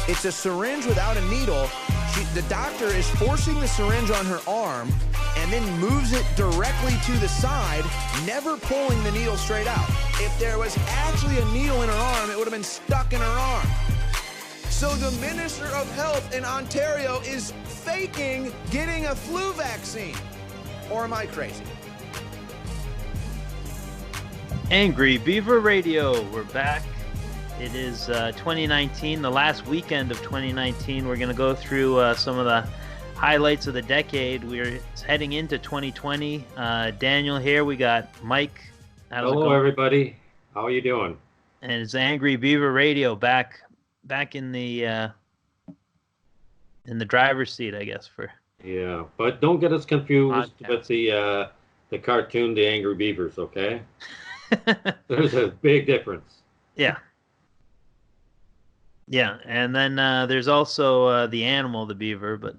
It's a syringe without a needle. The doctor is forcing the syringe on her arm and then moves it directly to the side, never pulling the needle straight out. If there was actually a needle in her arm, it would have been stuck in her arm. So the Minister of Health in Ontario is faking getting a flu vaccine. Or am I crazy? Angry Bieber Radio, we're back. It is 2019, the last weekend of 2019. We're going to go through some of the highlights of the decade. We're heading into 2020. Daniel here. We got Mike. Hello, everybody. How are you doing? And it's Angry Bieber Radio back in the driver's seat, I guess. Yeah, but don't get us confused with the cartoon, The Angry Beavers. Okay, there's a big difference. Yeah. Yeah, and then there's also the animal, the beaver, but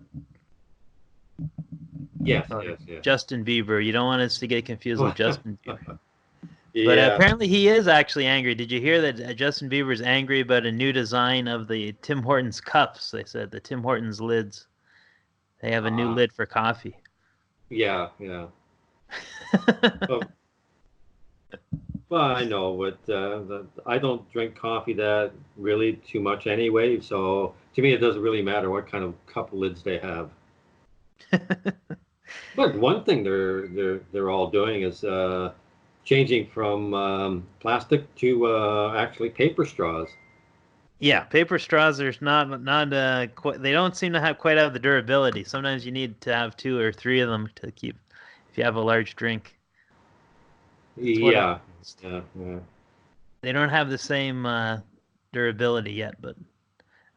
yes. Justin Bieber. You don't want us to get confused with Justin Bieber. Yeah. But apparently he is actually angry. Did you hear that Justin Bieber's angry about a new design of the Tim Hortons cups? They said the Tim Hortons lids. They have a new lid for coffee. Yeah. Well, I know, but I don't drink coffee that really too much anyway. So to me, it doesn't really matter what kind of cup lids they have. But one thing they're all doing is changing from plastic to actually paper straws. Yeah, paper straws. There's not quite. They don't seem to quite have the durability. Sometimes you need to have 2 or 3 of them to keep if you have a large drink. Yeah. They don't have the same durability yet, but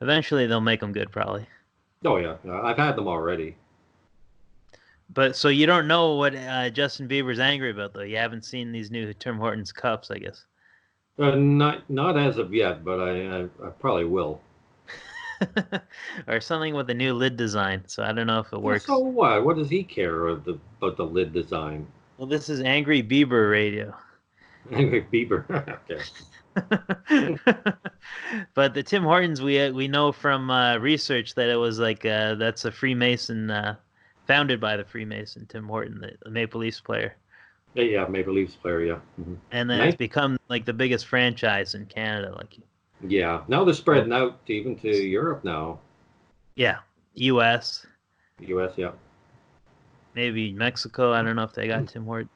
eventually they'll make them good, probably. Oh yeah, I've had them already. But so you don't know what Justin Bieber's angry about, though. You haven't seen these new Tim Hortons cups, I guess. Not as of yet, but I probably will. Or something with a new lid design. So I don't know if it works. So what? What does he care about the lid design? Well, this is Angry Bieber Radio. Angry Bieber. Okay. But the Tim Hortons, we know from research that it was like that's a Freemason, founded by the Freemason Tim Horton, the Maple Leafs player. Yeah, Maple Leafs player. Yeah. Mm-hmm. And then it's become like the biggest franchise in Canada. Yeah. Now they're spreading out even to Europe now. Yeah. U.S. U.S. Yeah. Maybe Mexico. I don't know if they got Tim Hortons.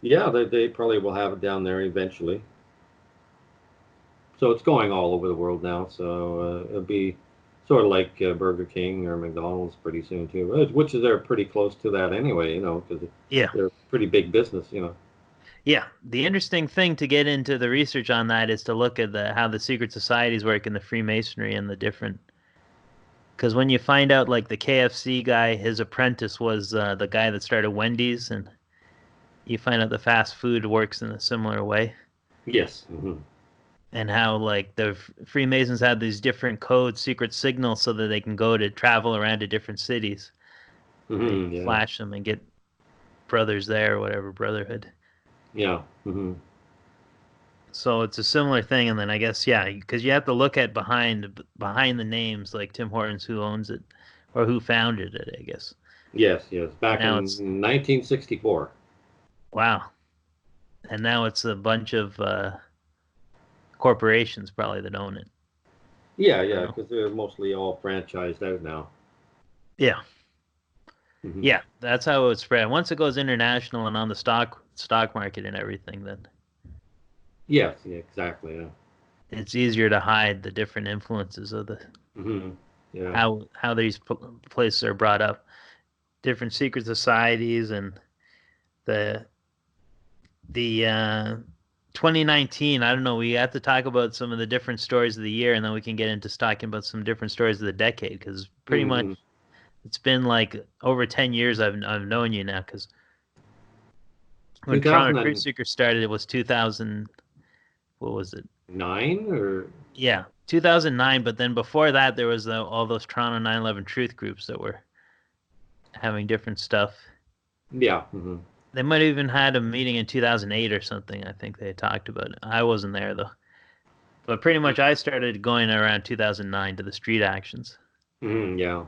Yeah, they probably will have it down there eventually. So it's going all over the world now. So it'll be sort of like Burger King or McDonald's pretty soon too, which is they're pretty close to that anyway, because they're a pretty big business, Yeah, the interesting thing to get into the research on that is to look at how the secret societies work in the Freemasonry and the different. Because when you find out, like the KFC guy, his apprentice was the guy that started Wendy's, and you find out the fast food works in a similar way. Yes. Mm-hmm. And how like the Freemasons had these different codes, secret signals, so that they can go to travel around to different cities. Mm-hmm, flash them and get brothers there or whatever, brotherhood. Yeah. Mm-hmm. So it's a similar thing, and then I guess because you have to look at behind the names, like Tim Hortons, who owns it or who founded it, I guess. Yes. Back in 1964. Wow. And now it's a bunch of corporations probably that own it. Yeah, because they're mostly all franchised out now. Yeah. Mm-hmm. Yeah, that's how it would spread. Once it goes international and on the stock market and everything, then. Yes, exactly. Yeah. It's easier to hide the different influences of the. Mm-hmm. Yeah. How these places are brought up, different secret societies, and the 2019. I don't know. We have to talk about some of the different stories of the year, and then we can get into talking about some different stories of the decade. Because pretty much, it's been like over 10 years I've known you now. Because when Toronto Truth Seekers started, it was 2000. What was it? 9 or? Yeah, 2009. But then before that, there was all those Toronto 9/11 truth groups that were having different stuff. Yeah. Mm-hmm. They might have even had a meeting in 2008 or something. I think they had talked about it. I wasn't there though. But pretty much I started going around 2009 to the street actions. Yeah.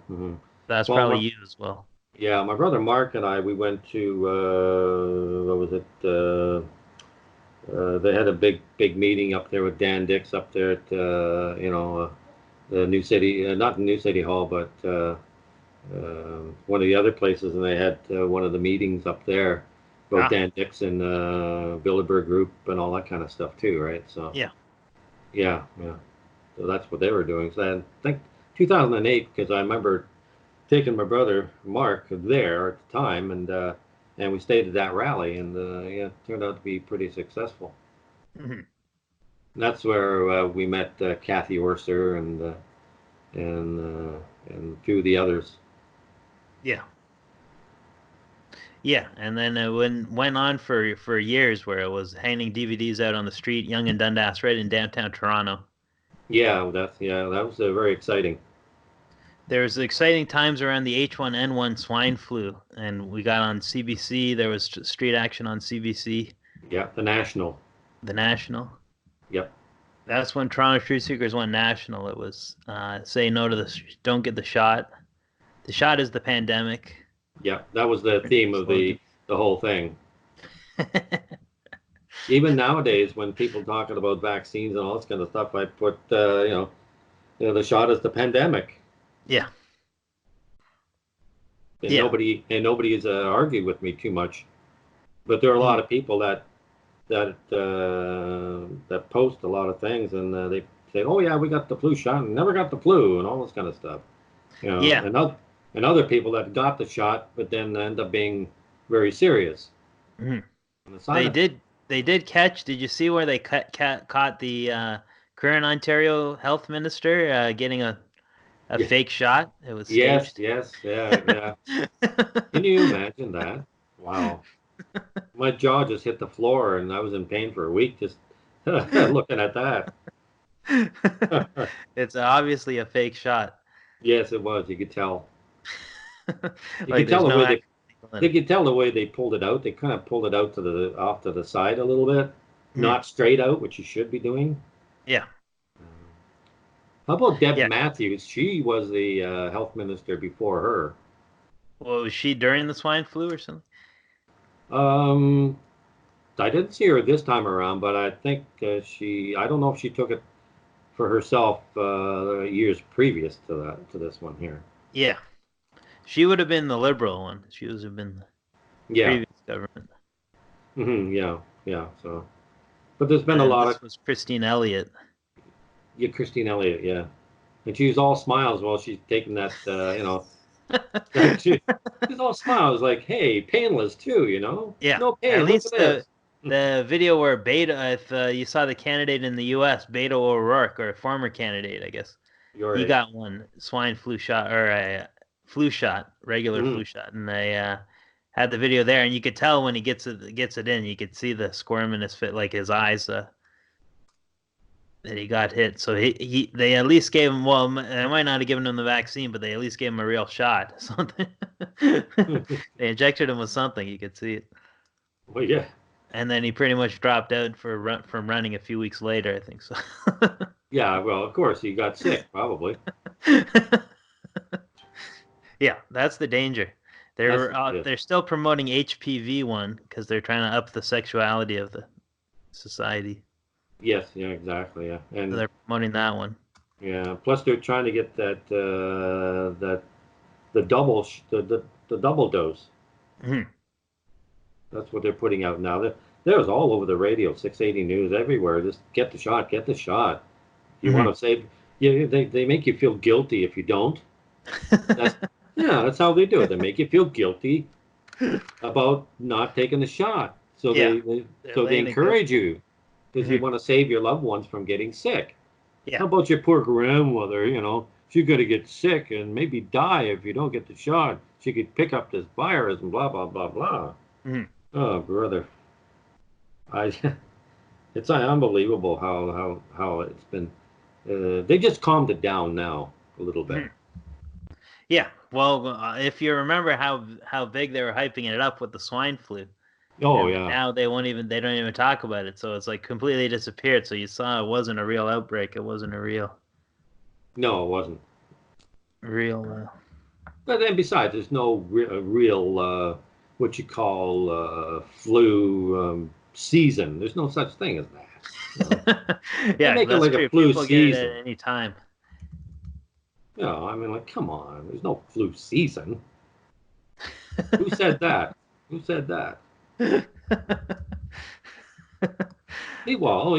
Mm-hmm. That's probably you as well. Yeah, my brother Mark and I, we went to, what was it? They had a big meeting up there with Dan Dix up there at, the New City, not the New City Hall, but one of the other places, and they had one of the meetings up there, both Dan Dix and Bilderberg Group and all that kind of stuff too, right? So yeah. So that's what they were doing. So I think 2008, because I remember taking my brother Mark there at the time, and we stayed at that rally, and it turned out to be pretty successful. Mm-hmm. And that's where we met Kathy Orser and a few of the others. Yeah, and then it went on for years where it was handing DVDs out on the street, Yonge and Dundas, right in downtown Toronto. Yeah, that was very exciting. There was exciting times around the H1N1 swine flu, and we got on CBC. There was street action on CBC. Yeah, the National. Yep. That's when Toronto Street Seekers went national. It was say no to don't get the shot. The shot is the pandemic. Yeah, that was the theme of the whole thing. Even nowadays, when people talking about vaccines and all this kind of stuff, I put the shot is the pandemic. Yeah. And nobody has argued with me too much, but there are a lot of people that post a lot of things, and they say, "Oh yeah, we got the flu shot and never got the flu," and all this kind of stuff. And other people that got the shot, but then end up being very serious. Mm-hmm. They did catch. Did you see where they caught the current Ontario health minister getting a fake shot? It was staged. Yes, yeah. Can you imagine that? Wow. My jaw just hit the floor, and I was in pain for a week just looking at that. It's obviously a fake shot. Yes, it was. You could tell. You could tell the way they pulled it out. They kind of pulled it out off to the side a little bit, not straight out, which you should be doing. Yeah. How about Deb Matthews? She was the health minister before her. Well, was she during the swine flu or something? I didn't see her this time around, but I think I don't know if she took it for herself years previous to this one here. Yeah. She would have been the Liberal one. She would have been the previous government. Mm-hmm, yeah. So, but there's been a lot of... was Christine Elliott. Yeah, Christine Elliott, yeah. And she's all smiles while she's taking that, she's all smiles like, hey, painless too, Yeah, no pain. At least the video where if you saw the candidate in the U.S., Beto O'Rourke, or a former candidate, I guess, he got one swine flu shot, or a flu shot, regular flu shot, and they had the video there, and you could tell when he gets it in, you could see the squirm in his fit, like his eyes, that he got hit. So they at least gave him, well, they might not have given him the vaccine, but they at least gave him a real shot. Something. They injected him with something. You could see it. Well, yeah. And then he pretty much dropped out from running a few weeks later, I think so. Yeah, well, of course, he got sick, probably. Yeah, that's the danger. They're still promoting HPV one because they're trying to up the sexuality of the society. Yes, yeah, exactly, yeah. And so they're promoting that one. Yeah, plus they're trying to get the double dose. Mm-hmm. That's what they're putting out now. That was all over the radio, 680 News, everywhere. Just get the shot, get the shot. You want to save? Yeah, they make you feel guilty if you don't. That's how they do it. They make you feel guilty about not taking the shot. So they encourage you because you want to save your loved ones from getting sick. Yeah. How about your poor grandmother? She's going to get sick and maybe die if you don't get the shot. She could pick up this virus and blah blah blah blah. Mm-hmm. Oh, brother, it's unbelievable how it's been. They just calmed it down now a little bit. Mm-hmm. Yeah, well, if you remember how big they were hyping it up with the swine flu, Oh, And yeah. now they don't even talk about it. So it's like completely disappeared. So you saw it wasn't a real outbreak. It wasn't a real. No, it wasn't. Real. But then besides, there's no real what you call flu season. There's no such thing as that. They Yeah, make it that's like a true. flu People get it season. at any time. I mean, like, come on. There's no flu season. Who said that? Who said that? Well,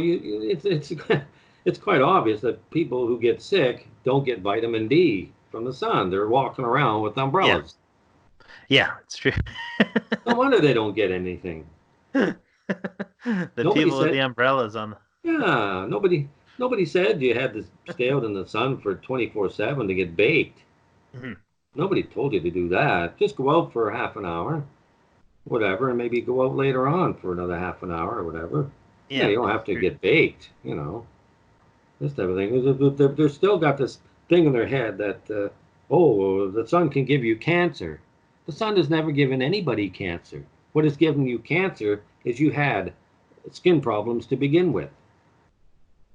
it's quite obvious that people who get sick don't get vitamin D from the sun. They're walking around with umbrellas. Yeah, it's true. No wonder they don't get anything. The people with the umbrellas on. Yeah, nobody said you had to stay out in the sun for 24/7 to get baked. Mm-hmm. Nobody told you to do that. Just go out for half an hour, whatever, and maybe go out later on for another half an hour or whatever. Yeah, you don't have to get baked, Just everything. They're still got this thing in their head that, the sun can give you cancer. The sun has never given anybody cancer. What has given you cancer is you had skin problems to begin with.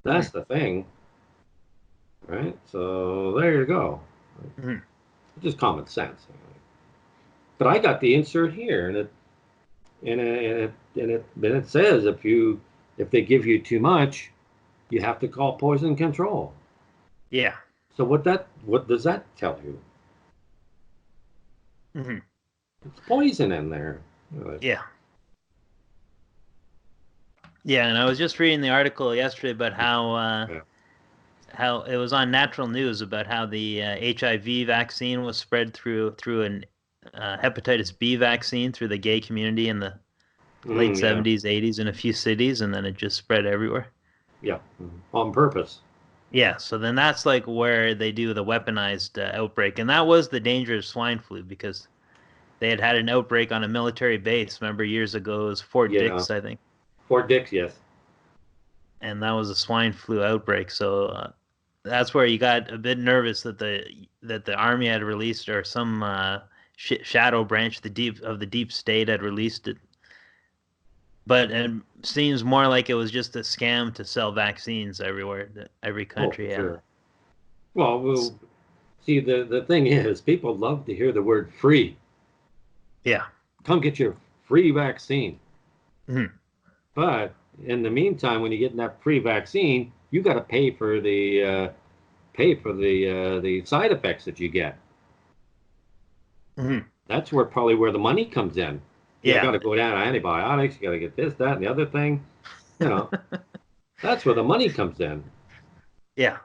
That's the thing, right? So there you go. Mm-hmm. Just common sense. But I got the insert here, and it says if they give you too much, you have to call poison control. Yeah. So what does that tell you? Mm-hmm. It's poison in there. Yeah. Yeah, and I was just reading the article yesterday about how it was on Natural News about how the HIV vaccine was spread through an hepatitis B vaccine through the gay community in the late 70s, 80s in a few cities, and then it just spread everywhere. Yeah, on purpose. Yeah, so then that's like where they do the weaponized outbreak, and that was the dangerous swine flu because they had an outbreak on a military base. Remember years ago, it was Fort Dix, I think. Fort Dix, yes. And that was a swine flu outbreak. So that's where you got a bit nervous that the army had released, or some shadow branch of the deep state had released it. But it seems more like it was just a scam to sell vaccines everywhere, every country. Oh, sure. Well, see, the thing is, people love to hear the word free. Yeah. Come get your free vaccine. Mm-hmm. But in the meantime, when you get that free vaccine, you got to pay for the side effects that you get. Mm-hmm. That's probably where the money comes in. You got to go down to antibiotics. You got to get this, that, and the other thing. That's where the money comes in. Yeah.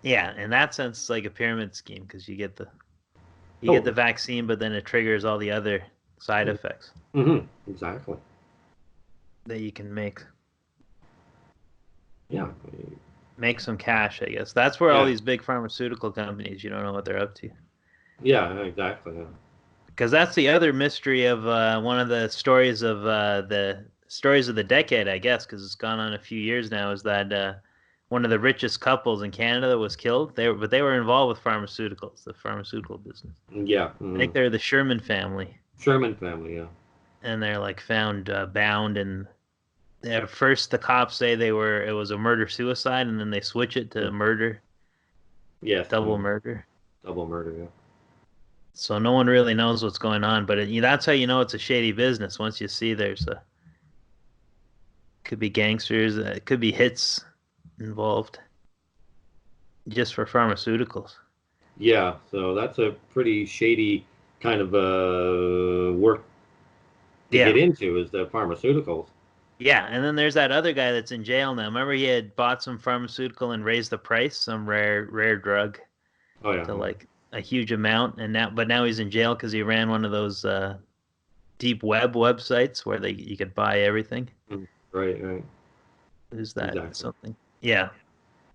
Yeah, in that sense, it's like a pyramid scheme because you get the vaccine, but then it triggers all the other side effects. Mm-hmm. Exactly. That you can make. Yeah. Make some cash, I guess. That's where all these big pharmaceutical companies, you don't know what they're up to. Yeah, exactly. Because that's the other mystery of one of the stories of the decade, I guess, because it's gone on a few years now, is that one of the richest couples in Canada was killed. But they were involved with pharmaceuticals, the pharmaceutical business. Yeah. Mm-hmm. I think they're the Sherman family. Sherman family, yeah. And they're like found bound, and at first the cops say it was a murder-suicide, and then they switch it to murder. Yes. Double murder. Double murder, yeah. So no one really knows what's going on, but that's how you know it's a shady business. Once you see could be gangsters, it could be hits involved, just for pharmaceuticals. Yeah, so that's a pretty shady kind of work to get into, is the pharmaceuticals. Yeah, and then there's that other guy that's in jail now. Remember, he had bought some pharmaceutical and raised the price, some rare drug. Oh yeah. To like a huge amount, but now he's in jail because he ran one of those deep web websites where you could buy everything. Right. Who's that? Exactly. Something. Yeah,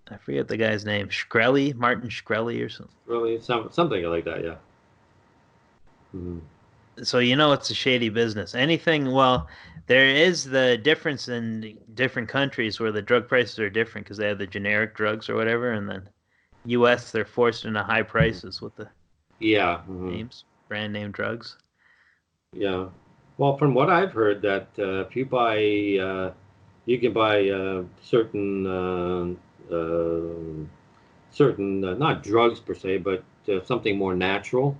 I forget the guy's name. Martin Shkreli or something. Really, something like that. Yeah. Mm-hmm. So it's a shady business. Well, there is the difference in different countries where the drug prices are different because they have the generic drugs or whatever, and then U.S. they're forced into high prices with the names, brand name drugs. Yeah. Well, from what I've heard, that if you buy, you can buy certain not drugs per se, but something more natural.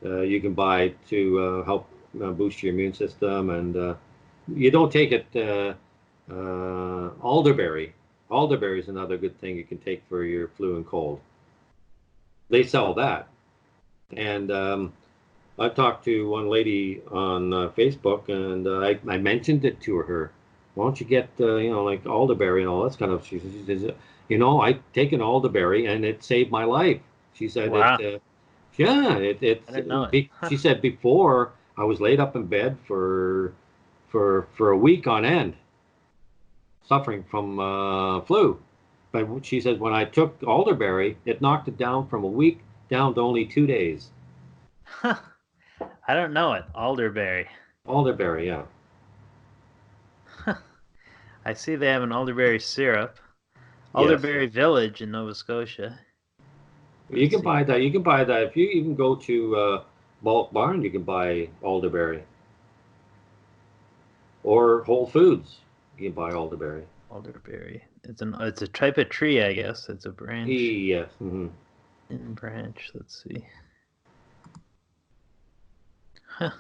You can buy to help boost your immune system, and you don't take it. Elderberry. Elderberry is another good thing you can take for your flu and cold. They sell that, and I talked to one lady on Facebook, and I mentioned it to her. Why don't you get like elderberry and all that kind of? She says, I take an elderberry and it saved my life. She said, wow. Yeah, I didn't know it. She said before I was laid up in bed for a week on end, suffering from flu. But she said when I took elderberry, it knocked it down from a week down to only 2 days. I don't know it. Elderberry. Elderberry, yeah. I see they have an elderberry syrup. Yes. Elderberry Village in Nova Scotia. You can buy that. You can buy that. If you even go to Bulk Barn, you can buy elderberry. Or Whole Foods, you can buy elderberry. Elderberry. It's a type of tree, I guess. It's a branch. Yes. Mm-hmm. In branch. Let's see. Huh.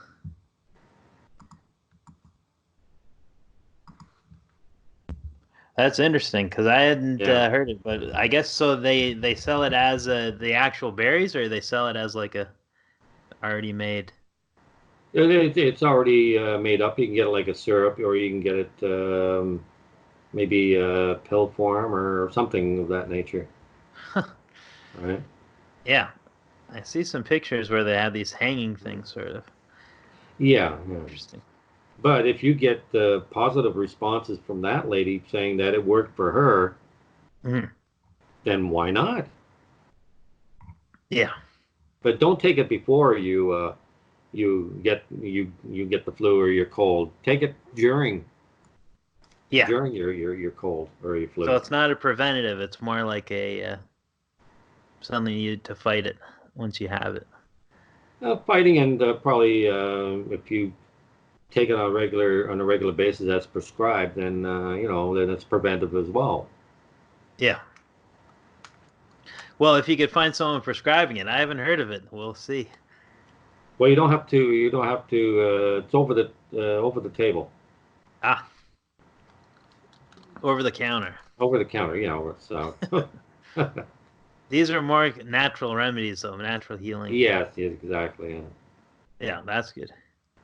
That's interesting because I hadn't heard it, but I guess so. They sell it as the actual berries, or they sell it as like a already made. It's already made up. You can get it like a syrup, or you can get it maybe a pill form or something of that nature. Right? Yeah, I see some pictures where they have these hanging things, sort of. Yeah. Interesting. But if you get positive responses from that lady saying that it worked for her, then why not? Yeah. But don't take it before you get the flu or your cold. Take it during. Yeah. During your cold or your flu. So it's not a preventative. It's more like a something you need to fight it once you have it. Fighting, and probably if you take it on a regular basis as prescribed, then then it's preventive as well. Yeah. Well, if you could find someone prescribing it, I haven't heard of it. We'll see. Well, you don't have to. You don't have to. It's over the table. Ah. Over the counter. Over the counter, So. These are more natural remedies, though, natural healing. Yes, exactly. Yeah, that's good.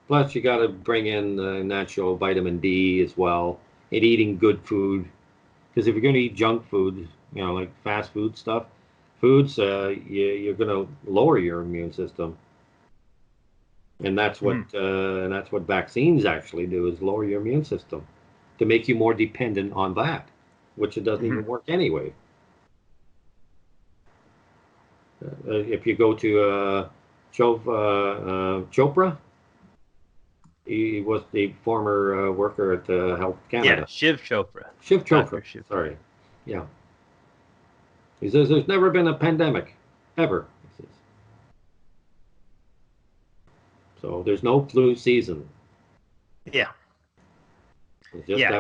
Plus, you got to bring in natural vitamin D as well, and eating good food. Because if you're going to eat junk food, like fast food stuff, you're going to lower your immune system. And that's what vaccines actually do, is lower your immune system to make you more dependent on that, which it doesn't even work anyway. If you go to Chopra, he was the former worker at Health Canada. Yeah, Shiv Chopra. Shiv Chopra. Sorry. Yeah. He says there's never been a pandemic, ever. He says. So there's no flu season. Yeah.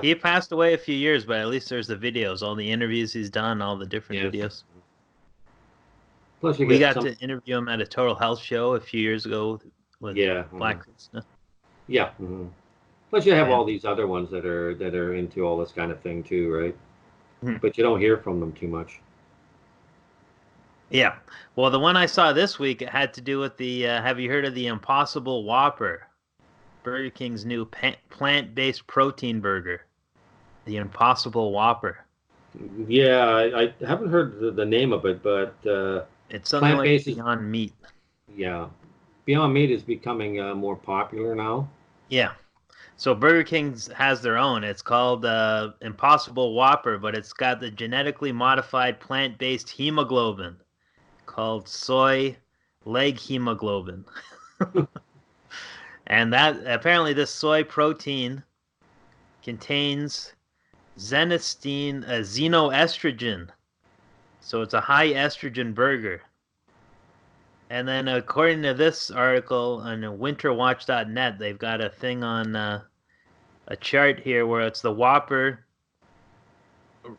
He passed away a few years, but at least there's the videos, all the interviews he's done, all the different videos. Plus we got to interview him at a Total Health show a few years ago with Black Krishna. Yeah. Mm-hmm. Plus you have all these other ones that are into all this kind of thing too, right? Mm-hmm. But you don't hear from them too much. Yeah. Well, the one I saw this week, it had to do with the, have you heard of the Impossible Whopper? Burger King's new plant-based protein burger. The Impossible Whopper. Yeah, I haven't heard the name of it, but... it's something like Beyond Meat. Yeah. Beyond Meat is becoming more popular now. Yeah. So Burger King has their own. It's called Impossible Whopper, but it's got the genetically modified plant-based hemoglobin called soy leg hemoglobin. And that apparently this soy protein contains xenoestrogen. So it's a high estrogen burger. And then according to this article on winterwatch.net, they've got a thing on a chart here where it's the Whopper,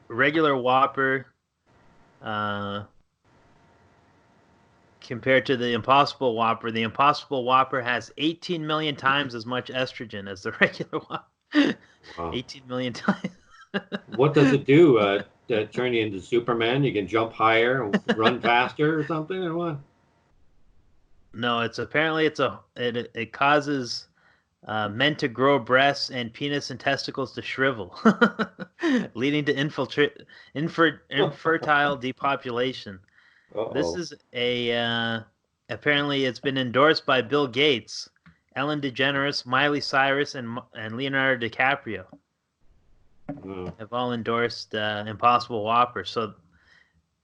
regular Whopper, compared to the Impossible Whopper. The Impossible Whopper has 18 million times as much estrogen as the regular Whopper. Wow. 18 million times. What does it do? Turn you into Superman? You can jump higher and run faster or something, or what? No, it causes men to grow breasts and penis and testicles to shrivel, leading to infertile depopulation. Uh-oh. This is apparently it's been endorsed by Bill Gates, Ellen DeGeneres, Miley Cyrus, and Leonardo DiCaprio. Have all endorsed Impossible Whopper. So,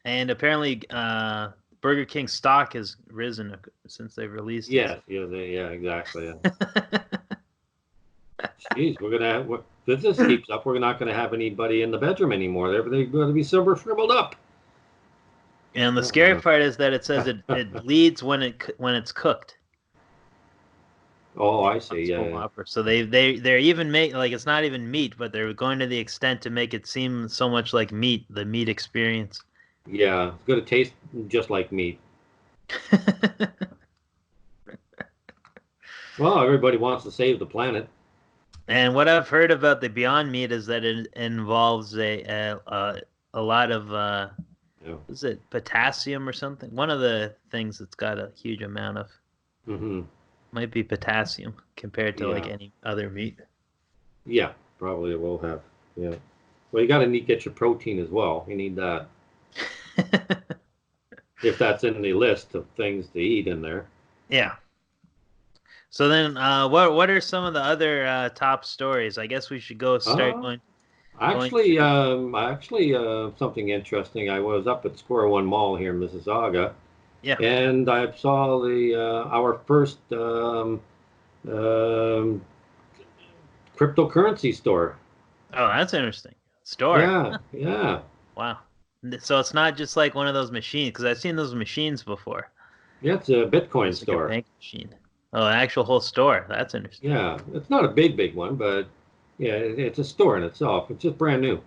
and apparently Burger King stock has risen since they've released it. Yeah, exactly. Yeah. Jeez, we're gonna have, if this keeps up, we're not gonna have anybody in the bedroom anymore. They're going to be silver shriveled up. And the scary part is that it says it bleeds when it's cooked. Oh, I see. Yeah. So they're even it's not even meat, but they're going to the extent to make it seem so much like meat, the meat experience. Yeah, it's going to taste just like meat. Well, everybody wants to save the planet. And what I've heard about the Beyond Meat is that it involves a lot of is it potassium or something? One of the things that's got a huge amount of. Mm-hmm. Might be potassium compared to like any other meat. Yeah, probably it will have. Yeah. Well, you got to get your protein as well. You need that. If that's in the list of things to eat in there. Yeah. So then, what are some of the other top stories? I guess we should start going. Actually, something interesting. I was up at Square One Mall here in Mississauga. Yeah. And I saw our first cryptocurrency store. Oh, that's interesting. Store. Yeah. Wow. So it's not just like one of those machines, because I've seen those machines before. Yeah, it's a Bitcoin store. Like a bank machine. Oh, an actual whole store. That's interesting. Yeah, it's not a big one, but yeah, it's a store in itself. It's just brand new.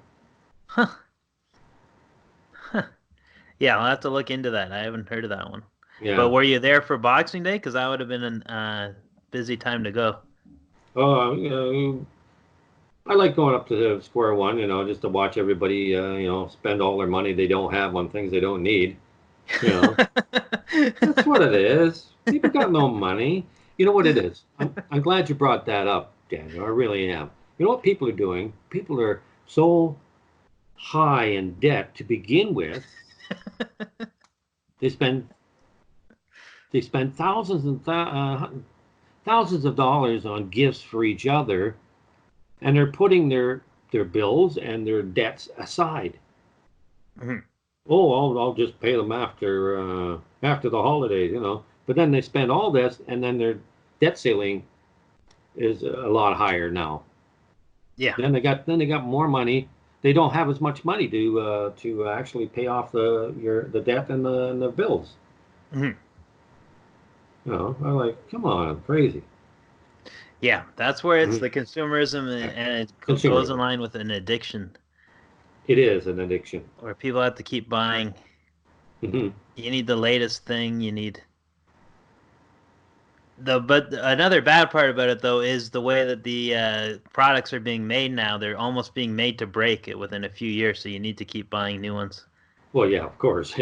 Huh. Yeah, I'll have to look into that. I haven't heard of that one. Yeah. But were you there for Boxing Day? Because that would have been a busy time to go. I like going up to the Square One, just to watch everybody, spend all their money they don't have on things they don't need. That's what it is. People got no money. You know what it is? I'm glad you brought that up, Daniel. I really am. You know what people are doing? People are so high in debt to begin with. They spend thousands and thousands of dollars on gifts for each other, and they're putting their bills and their debts aside. Mm-hmm. Oh, I'll just pay them after the holidays, But then they spend all this, and then their debt ceiling is a lot higher now. Yeah. Then they got more money. They don't have as much money to actually pay off the debt and the bills. Mm-hmm. I'm like, come on, crazy. Yeah, that's where it's the consumerism, and it goes in line with an addiction. It is an addiction. Where people have to keep buying. Mm-hmm. You need the latest thing. You need. But another bad part about it, though, is the way that the products are being made now. They're almost being made to break it within a few years, so you need to keep buying new ones. Well, yeah, of course.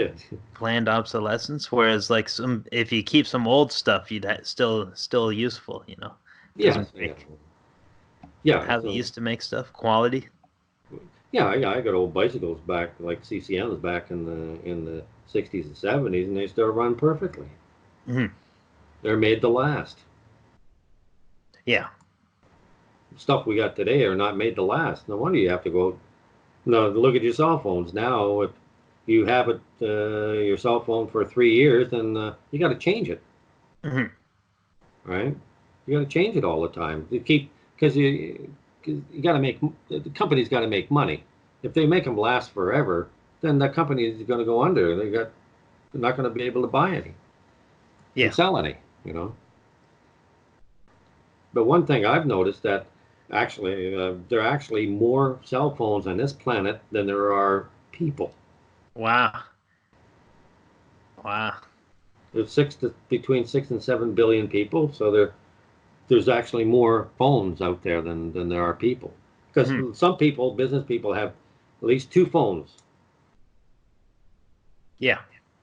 Planned obsolescence. Whereas, if you keep some old stuff, you'd still useful. Yeah. How they used to make stuff, quality. Yeah, I got old bicycles back, like CCMs back in the 60s and 70s, and they still run perfectly. Mm-hmm. They're made to last. Yeah. Stuff we got today are not made to last. No wonder you have to go. No, look at your cell phones now. If you have your cell phone for 3 years, then you got to change it. Mm-hmm. Right? You got to change it all the time. Because you got to make, the company's got to make money. If they make them last forever, then that company is going to go under. They're not going to be able to buy any. and sell any, But one thing I've noticed that actually there are actually more cell phones on this planet than there are people. Wow. There's between 6 and 7 billion people, so there's actually more phones out there than there are people. Because some people, business people, have at least 2 phones. Yeah.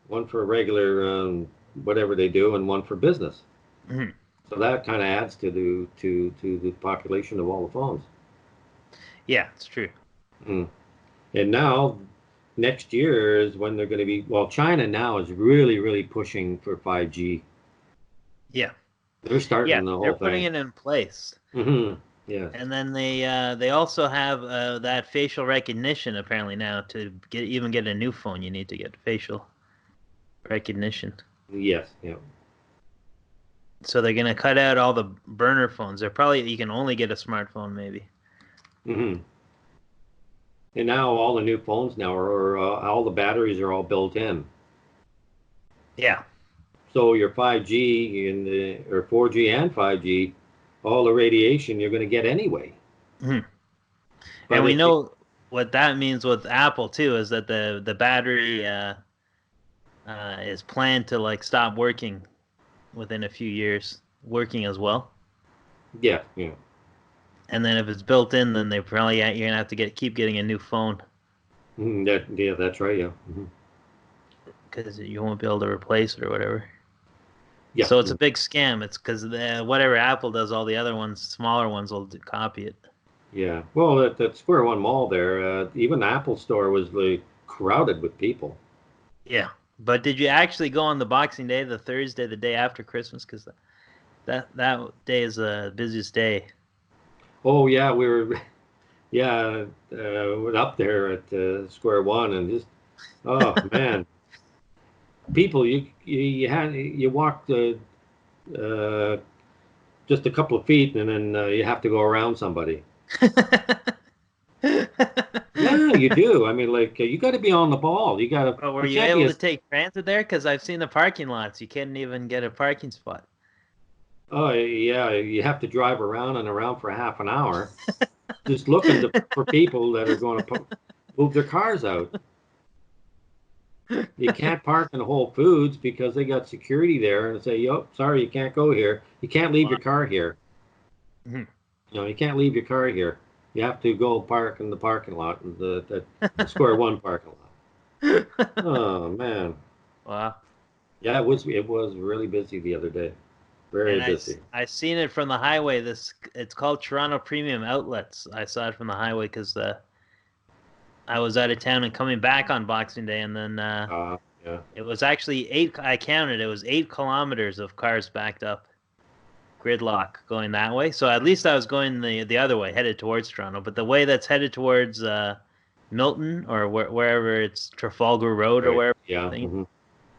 One for regular whatever they do, and one for business. So that kind of adds to the population of all the phones. Yeah, it's true. And now, next year is when they're going to be. Well, China now is really, really pushing for 5G. Yeah. They're starting the whole thing. They're putting it in place. Yeah. And then they also have that facial recognition apparently now to even get a new phone. You need to get facial recognition. Yes. Yeah. So they're gonna cut out all the burner phones. You can only get a smartphone maybe. And now all the new phones now are all the batteries are all built in. Yeah. So your 5G or 4G and 5G, all the radiation you're going to get anyway. And we know what that means with Apple too, is that the battery is planned to stop working within a few years, working as well. Yeah. And then if it's built in, then you're gonna have to keep getting a new phone. That's right. Yeah. Because you won't be able to replace it or whatever. Yeah. So it's a big scam. It's because whatever Apple does, all the other ones, smaller ones, will copy it. Yeah. Well, at that Square One Mall there, even the Apple store was crowded with people. Yeah. But did you actually go on the Boxing Day, the Thursday, the day after Christmas? Because that day is the busiest day. Oh yeah, we were up there at Square One, and just man, people you walked just a couple of feet, and then you have to go around somebody. Yeah, you do. I mean, you got to be on the ball. You got to. But were you able to take transit there? Because I've seen the parking lots. You can't even get a parking spot. Oh yeah, you have to drive around and around for half an hour, just looking for people that are going to move their cars out. You can't park in Whole Foods because they got security there and say, "Yo, sorry, you can't go here. You can't leave your car here. You can't leave your car here. You have to go park in the parking lot, the Square One parking lot." Oh man! Wow. Yeah, it was really busy the other day. Very busy. I seen it from the highway. It's called Toronto Premium Outlets. I saw it from the highway because I was out of town and coming back on Boxing Day, and then it was actually 8. I counted. It was 8 kilometers of cars backed up, gridlock going that way. So at least I was going the other way, headed towards Toronto. But the way that's headed towards Milton or wherever it's Trafalgar Road or wherever. Yeah.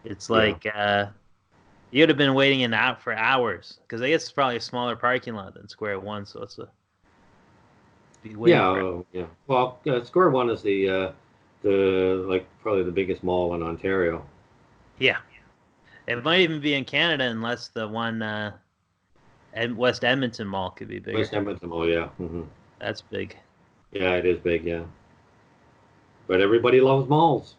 It's like. You'd have been waiting for hours because I guess it's probably a smaller parking lot than Square One, so it's yeah. Well, Square One is the probably the biggest mall in Ontario. Yeah, it might even be in Canada unless the one West Edmonton Mall could be bigger. West Edmonton Mall, yeah. That's big. Yeah, it is big, yeah. But everybody loves malls.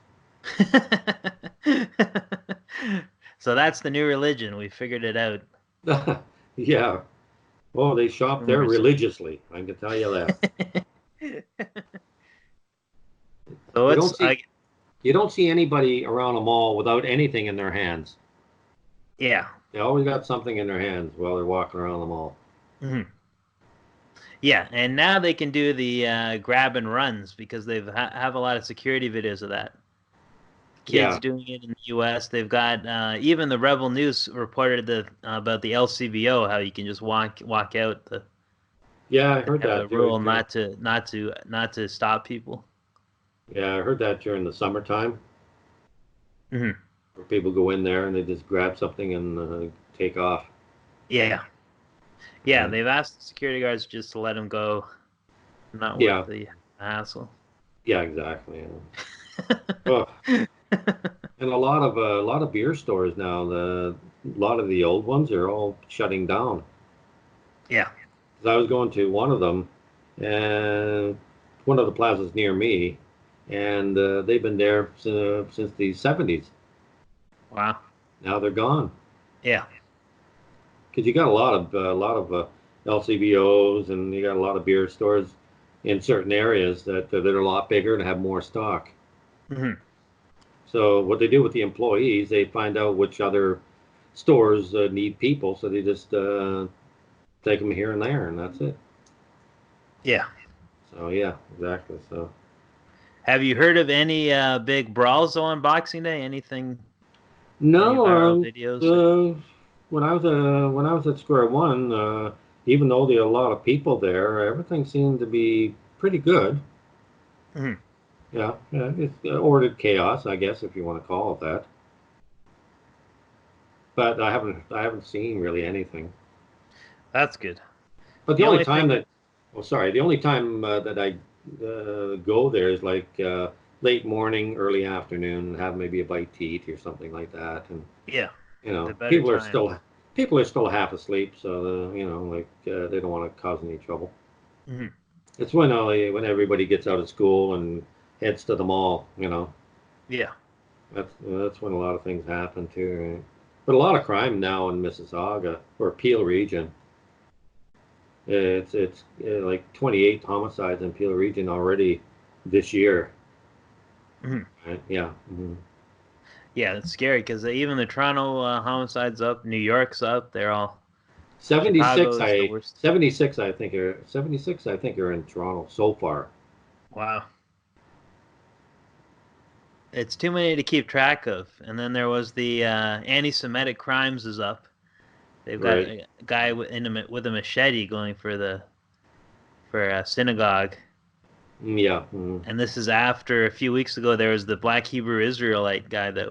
So that's the new religion. We figured it out. Yeah. Oh, they shop there religiously. I can tell you that. So you don't see anybody around a mall without anything in their hands. Yeah. They always got something in their hands while they're walking around the mall. Yeah, and now they can do the grab and runs because they have a lot of security videos of that. Kids doing it in the U.S. They've got even the Rebel News reported about the LCBO, how you can just walk out. I heard that. The rule not to stop people. Yeah, I heard that during the summertime. Where people go in there and they just grab something and take off. Yeah. They've asked the security guards just to let them go, not worth the hassle. Yeah, exactly. Oh. And a lot of beer stores now. A lot of the old ones are all shutting down. Yeah. 'Cause I was going to one of them, and one of the plazas near me, and they've been there since the 70s. Wow. Now they're gone. Yeah. Because you got a lot of LCBOs, and you got a lot of beer stores in certain areas that are a lot bigger and have more stock. Hmm. So what they do with the employees, they find out which other stores need people, so they just take them here and there, and that's it. Yeah. So yeah, exactly. So Have you heard of any big brawls on Boxing Day? Anything? no, Any viral videos? when I was at Square One, even though there are a lot of people there, everything seemed to be pretty good. Mhm. Yeah, it's ordered chaos, I guess, if you want to call it that. But I haven't seen really anything. That's good. But The the only only time thing- that, oh sorry, the only time that I go there is like late morning, early afternoon, have maybe a bite to eat or something like that, and Yeah. you know, The better people are time. still half asleep, so you know, like they don't want to cause any trouble. Hmm. It's when everybody gets out of school and heads to the mall, you know. Yeah. That's when a lot of things happen too, right? But a lot of crime now in Mississauga or Peel region. It's like 28 homicides in Peel region already this year. Mhm. Right? Yeah. Hmm. Yeah, it's scary because even the Toronto homicides up, New York's up. They're all 76 Chicago's the worst. 76 I think are in Toronto so far. Wow. It's too many to keep track of. And then there was the anti-Semitic crimes is up. They've got Right. a guy with a machete going for a synagogue. Yeah. Hmm. And this is after a few weeks ago there was the Black Hebrew Israelite guy that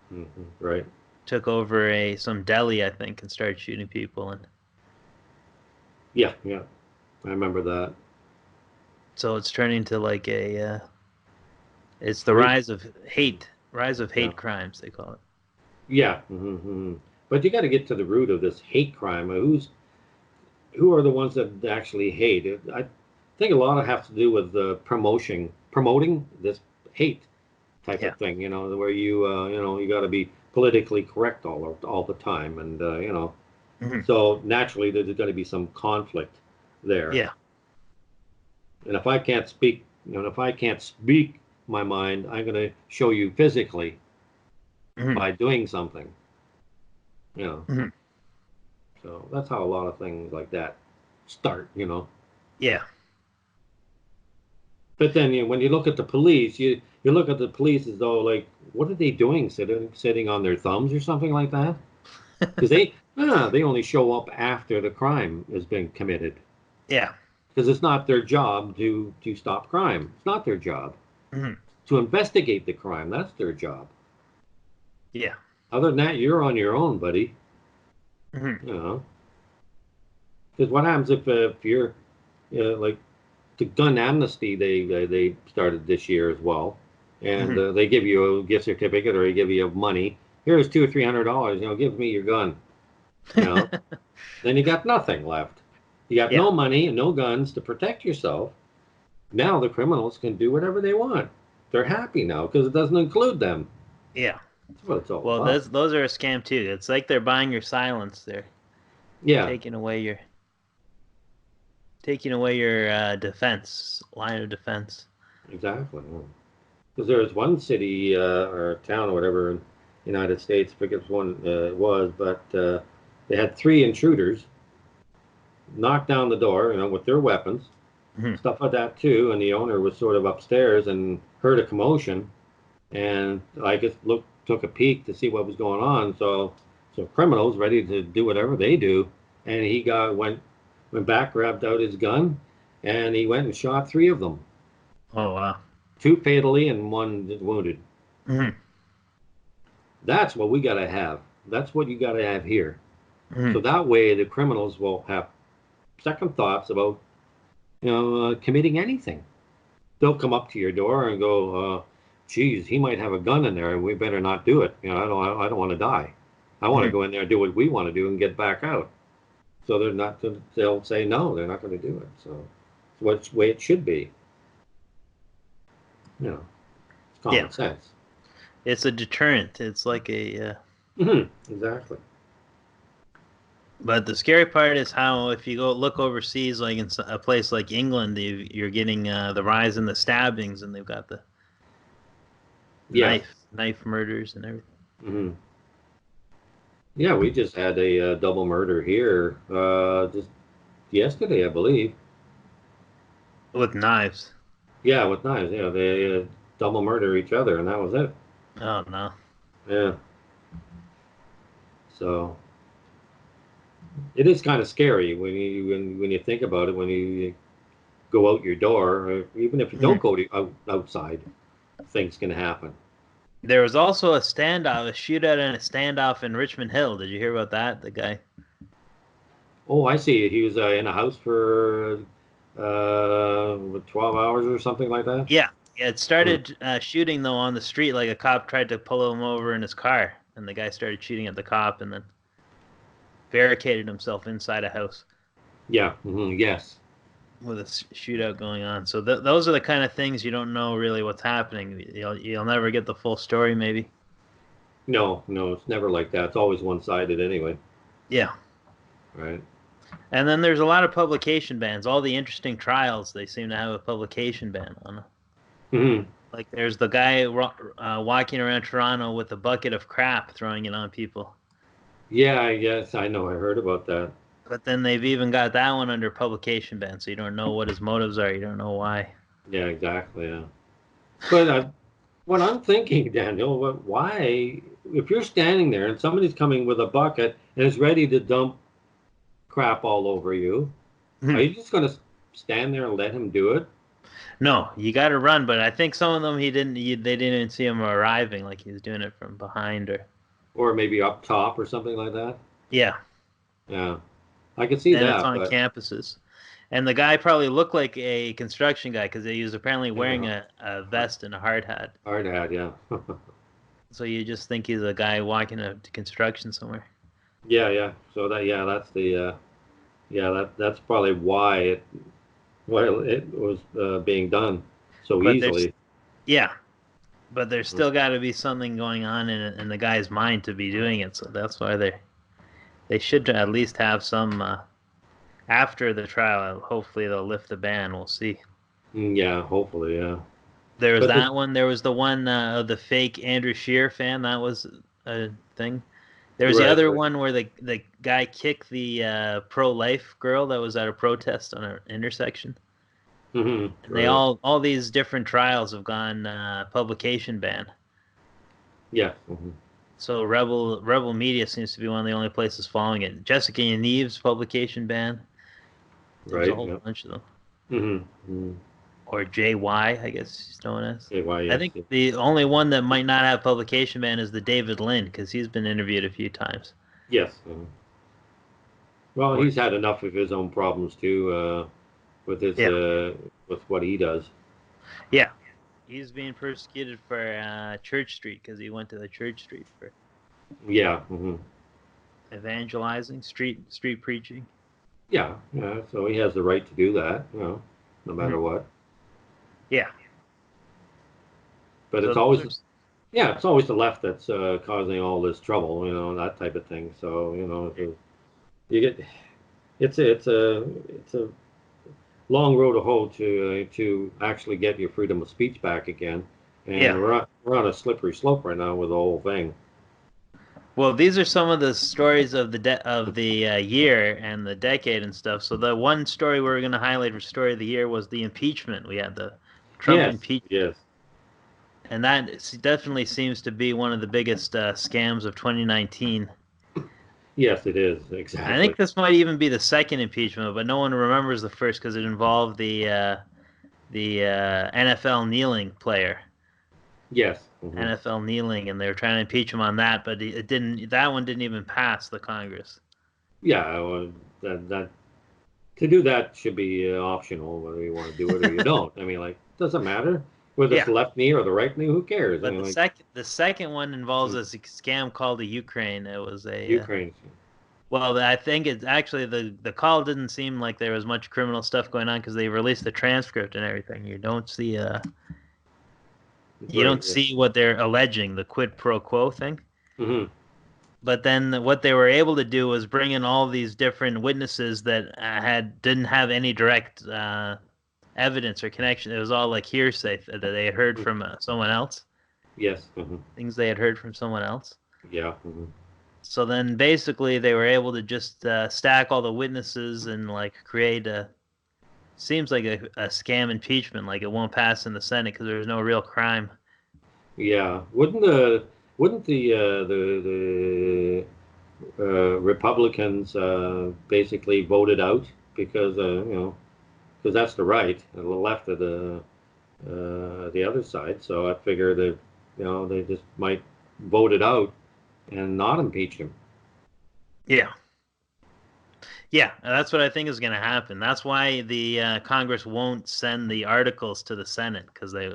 Hmm. Right. took over some deli, I think, and started shooting people. And Yeah. Yeah. I remember that. so it's turning to like it's the Right. rise of hate Yeah. crimes, they call it. Yeah. Hmm. But you got to get to the root of this hate crime. Who are the ones that actually hate? I think a lot of have to do with promoting this hate type Yeah. of thing. You know, where you got to be politically correct all the time, and Mhm. so naturally there's going to be some conflict there. Yeah. And if I can't speak, if I can't speak my mind, I'm going to show you physically Mhm. by doing something. You know. Mhm. So that's how a lot of things like that start. Yeah. But then when you look at the police, you look at the police as though like, what are they doing? Sitting on their thumbs or something like that? Because they only show up after the crime has been committed. Yeah. Because it's not their job to stop crime. It's not their job Mhm. to investigate the crime. That's their job. Yeah. Other than that, you're on your own, buddy. Mhm. You know. Because what happens if you're like the gun amnesty they started this year as well, and Mhm. they give you a gift certificate or they give you money. Here's $200 or $300. Give me your gun. Then you got nothing left. You got Yeah. no money and no guns to protect yourself. Now the criminals can do whatever they want. They're happy now because it doesn't include them. Yeah. That's what it's all Well, about. those are a scam too. It's like they're buying your silence. They're Yeah, taking away your defense line of defense. exactly. Because there was one city or town or whatever in the United States, I forget which one it was, but they had 3 intruders knock down the door, with their weapons, Mhm. stuff like that too. And the owner was sort of upstairs and heard a commotion, and I guess took a peek to see what was going on. So criminals ready to do whatever they do, and he went back, grabbed out his gun, and he went and shot 3 of them, Oh wow. 2 fatally and 1 wounded. Mhm. That's what we got to have. That's what you got to have here. Mhm. So that way the criminals will have second thoughts about, committing anything. They'll come up to your door and go, geez, he might have a gun in there, and we better not do it. You know, I don't want to die. I want to go in there and do what we want to do and get back out. So they'll say no, they're not going to do it. So it's the way it should be. You know, it's common sense. It's a deterrent. It's like a... Exactly. But the scary part is how if you go look overseas, like in a place like England, you're getting the rise in the stabbings, and they've got the knife murders and everything. Yeah, we just had a double murder here just yesterday, I believe. With knives. Yeah, with knives. Yeah, they double murder each other, and that was it. Oh no. Yeah. So it is kind of scary when you think about it. When you go out your door, or even if you don't go outside, things can happen. There was also a shootout and a standoff in Richmond Hill. Did you hear about that? The guy. Oh, I see. He was in a house for 12 hours or something like that. Yeah. It started shooting though on the street. Like a cop tried to pull him over in his car, and the guy started shooting at the cop, and then barricaded himself inside a house. Yeah. Yes. With a shootout going on. So those are the kind of things you don't know really what's happening. You'll never get the full story, maybe. No, it's never like that. It's always one-sided anyway. Yeah. Right. And then there's a lot of publication bans. All the interesting trials, they seem to have a publication ban on them. Like there's the guy walking around Toronto with a bucket of crap, throwing it on people. Yeah, yes, I know. I heard about that. But then they've even got that one under publication ban, so you don't know what his motives are. You don't know why. Yeah, exactly. Yeah. But what I'm thinking, Daniel, why, if you're standing there and somebody's coming with a bucket and is ready to dump crap all over you, are you just going to stand there and let him do it? No, you got to run. But I think some of them they didn't even see him arriving, like he was doing it from behind or maybe up top or something like that. Yeah. Yeah. I can see that. It's on campuses. And the guy probably looked like a construction guy because he was apparently wearing a vest and a hard hat. Hard hat, yeah. So you just think he's a guy walking to construction somewhere. Yeah. So that's probably why it was being done so easily. Yeah. But there's still got to be something going on in the guy's mind to be doing it. So that's why they should at least have some after the trial. Hopefully they'll lift the ban. We'll see. Yeah, hopefully, yeah. There was one. There was the one of the fake Andrew Scheer fan. That was a thing. There was the other one where the guy kicked the pro-life girl that was at a protest on an intersection. And they all these different trials have gone publication ban. Yeah. So Rebel Media seems to be one of the only places following it. Jessica Yanive's publication ban. There's a whole bunch of them. Or JY, I guess she's known as. JY, yes. I think the only one that might not have publication ban is the David Lynn, because he's been interviewed a few times. Yes. Well, he's had enough of his own problems too, with his with what he does. Yeah. He's being persecuted for Church Street because he went to the Church Street for evangelizing, street preaching. Yeah. So he has the right to do that, no matter what. Yeah. But it's always the left that's causing all this trouble, that type of thing. So it's a long road to hoe to actually get your freedom of speech back again, and we're on a slippery slope right now with the whole thing. Well, these are some of the stories of the year and the decade and stuff. So the one story we were going to highlight for story of the year was the impeachment. We had the Trump impeachment. Yes. And that definitely seems to be one of the biggest scams of 2019. Yes, it is. Exactly. I think this might even be the second impeachment, but no one remembers the first because it involved the NFL kneeling player. Yes. NFL kneeling, and they were trying to impeach him on that, but it didn't. That one didn't even pass the Congress. Yeah, well, that to do that should be optional, whether you want to do it or you don't. I mean, doesn't matter. Whether it's the left knee or the right knee, who cares? But the second one involves a scam called the Ukraine. It was a Ukraine. Well, I think it's actually the call didn't seem like there was much criminal stuff going on because they released the transcript and everything. You don't see see what they're alleging, the quid pro quo thing. Mm-hmm. But then what they were able to do was bring in all these different witnesses that didn't have any direct evidence or connection. It was all like hearsay that they had heard from someone else. Yes. Mm-hmm. Things they had heard from someone else. Yeah. Mm-hmm. So then basically they were able to just stack all the witnesses and like create seems like a scam impeachment, like it won't pass in the Senate because there's no real crime. Yeah. Wouldn't the Republicans basically voted out because because that's the right and the left of the other side. So I figure that they just might vote it out and not impeach him. Yeah. Yeah, that's what I think is going to happen. That's why the Congress won't send the articles to the Senate because they.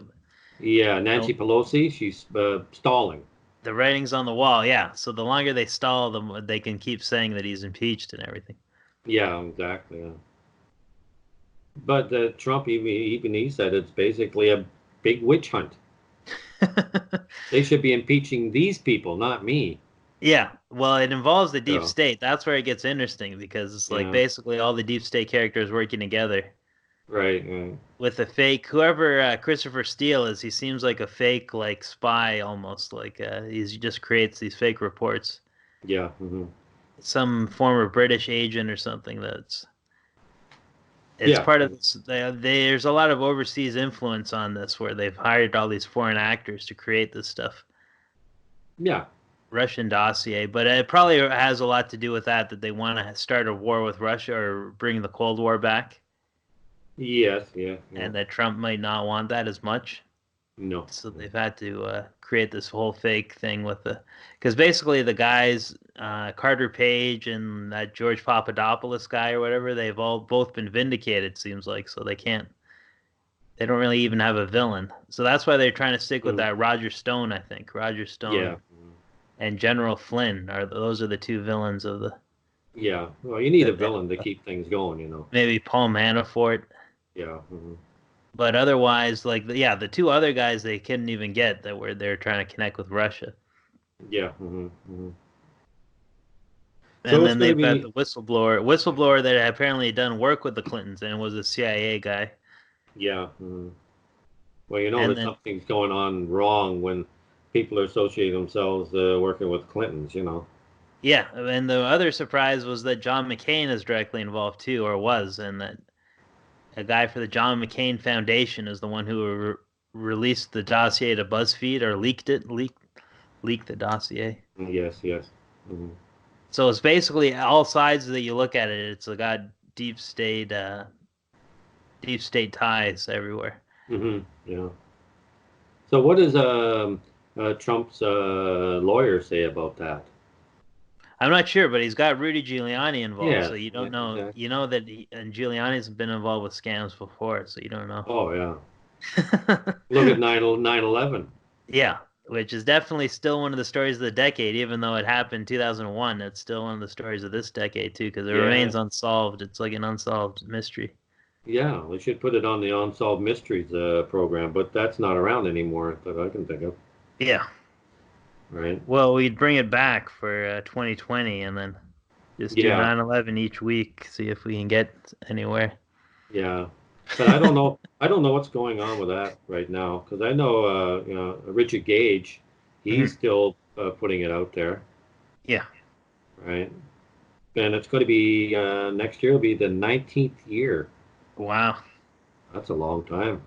Yeah, Nancy Pelosi, she's stalling. The writing's on the wall, yeah. So the longer they stall, they can keep saying that he's impeached and everything. Yeah, exactly. Yeah. But Trump, even he said it's basically a big witch hunt. They should be impeaching these people, not me. Yeah, well, it involves the deep state. That's where it gets interesting because it's like basically all the deep state characters working together. Right. With a fake, whoever Christopher Steele is, he seems like a fake like spy almost. Like he just creates these fake reports. Yeah. Mm-hmm. Some former British agent or something it's part of this. There's a lot of overseas influence on this where they've hired all these foreign actors to create this stuff. Yeah. Russian dossier, but it probably has a lot to do with that they want to start a war with Russia or bring the Cold War back. Yes, yeah. And that Trump might not want that as much. No. So they've had to create this whole fake thing because basically the guys, Carter Page and that George Papadopoulos guy or whatever, they've both been vindicated, seems like, so they don't really even have a villain. So that's why they're trying to stick with that Roger Stone, I think. Roger Stone. Yeah. And General Flynn those are the two villains of the. Yeah, well, you need a villain to keep things going, Maybe Paul Manafort. Yeah. Mm-hmm. But otherwise, the two other guys they couldn't even get they're trying to connect with Russia. Yeah. Mm-hmm. Mm-hmm. And so then they've got the whistleblower that apparently done work with the Clintons and was a CIA guy. Yeah. Mm-hmm. Well, that something's going on wrong when people are associating themselves working with Clintons, Yeah, and the other surprise was that John McCain is directly involved too, or was, and that a guy for the John McCain Foundation is the one who released the dossier to BuzzFeed or leaked the dossier. Yes. Mm-hmm. So it's basically all sides that you look at it. It's got deep state ties everywhere. Mm-hmm. Yeah. So what does Trump's lawyer say about that? I'm not sure, but he's got Rudy Giuliani involved, so you don't know. Exactly. You know that and Giuliani's been involved with scams before, so you don't know. Oh, yeah. Look at 9/11. Yeah, which is definitely still one of the stories of the decade, even though it happened in 2001. It's still one of the stories of this decade, too, because it remains unsolved. It's like an unsolved mystery. Yeah, we should put it on the Unsolved Mysteries program, but that's not around anymore that I can think of. Yeah. Right. Well, we'd bring it back for 2020 and then just do 9/11 each week, see if we can get anywhere. Yeah. But I don't know. I don't know what's going on with that right now because I know, Richard Gage, he's still putting it out there. Yeah. Right. And it's going to be next year will be the 19th year. Wow. That's a long time.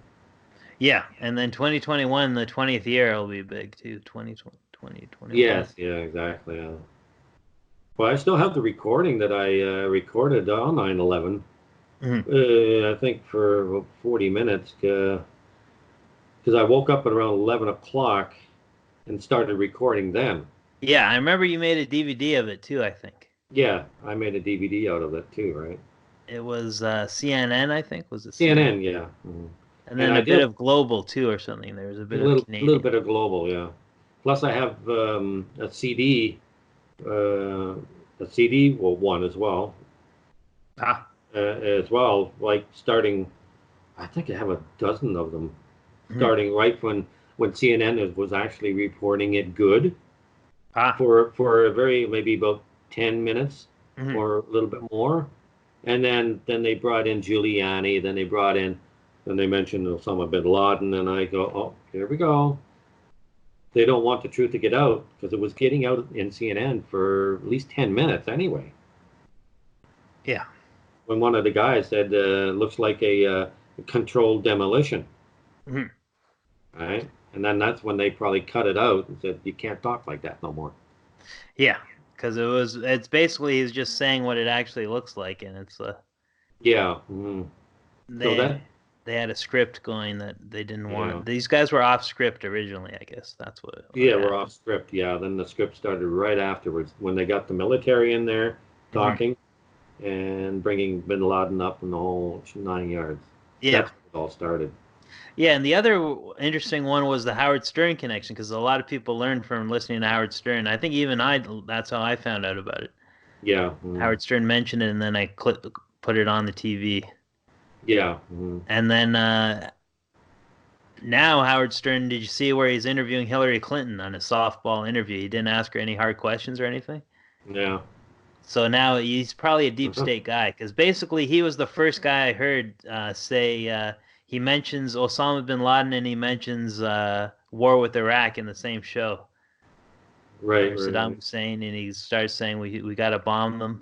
Yeah, and then 2021, the 20th year, will be big too. 2021. Yes, yeah, exactly. Yeah. Well, I still have the recording that I recorded on 9/11. I think for 40 minutes because I woke up at around 11 o'clock and started recording then. Yeah, I remember you made a DVD of it too, I think. Yeah, I made a DVD out of it too, right? It was CNN, I think. Was it CNN? Yeah. Mm-hmm. And then a bit of global too, or something. There was a bit of Canadian. A little bit of global, yeah. Plus, I have a CD, one as well. As well, like starting, I think I have a dozen of them, starting right when CNN was actually reporting it good, for a very maybe about 10 minutes or a little bit more, and then they brought in Giuliani, then they mentioned Osama bin Laden, and I go, oh, here we go. They don't want the truth to get out because it was getting out in CNN for at least 10 minutes anyway. Yeah. When one of the guys said, looks like a controlled demolition. Right? And then that's when they probably cut it out and said, you can't talk like that no more. Yeah, because it's basically he's just saying what it actually looks like, and it's yeah. They had a script going that they didn't want. These guys were off script originally, I guess. That's what we're off script, yeah. Then the script started right afterwards when they got the military in there talking and bringing bin Laden up in the whole 9 yards. Yeah. That's when it all started. Yeah, and the other interesting one was the Howard Stern connection, because a lot of people learned from listening to Howard Stern. I think even that's how I found out about it. Yeah. Howard Stern mentioned it, and then I put it on the TV. Yeah. And then now Howard Stern, did you see where he's interviewing Hillary Clinton on a softball interview? He didn't ask her any hard questions or anything? Yeah. So now he's probably a deep state guy, because basically he was the first guy I heard say he mentions Osama bin Laden and he mentions war with Iraq in the same show. Right. Saddam Hussein, and he starts saying we got to bomb them.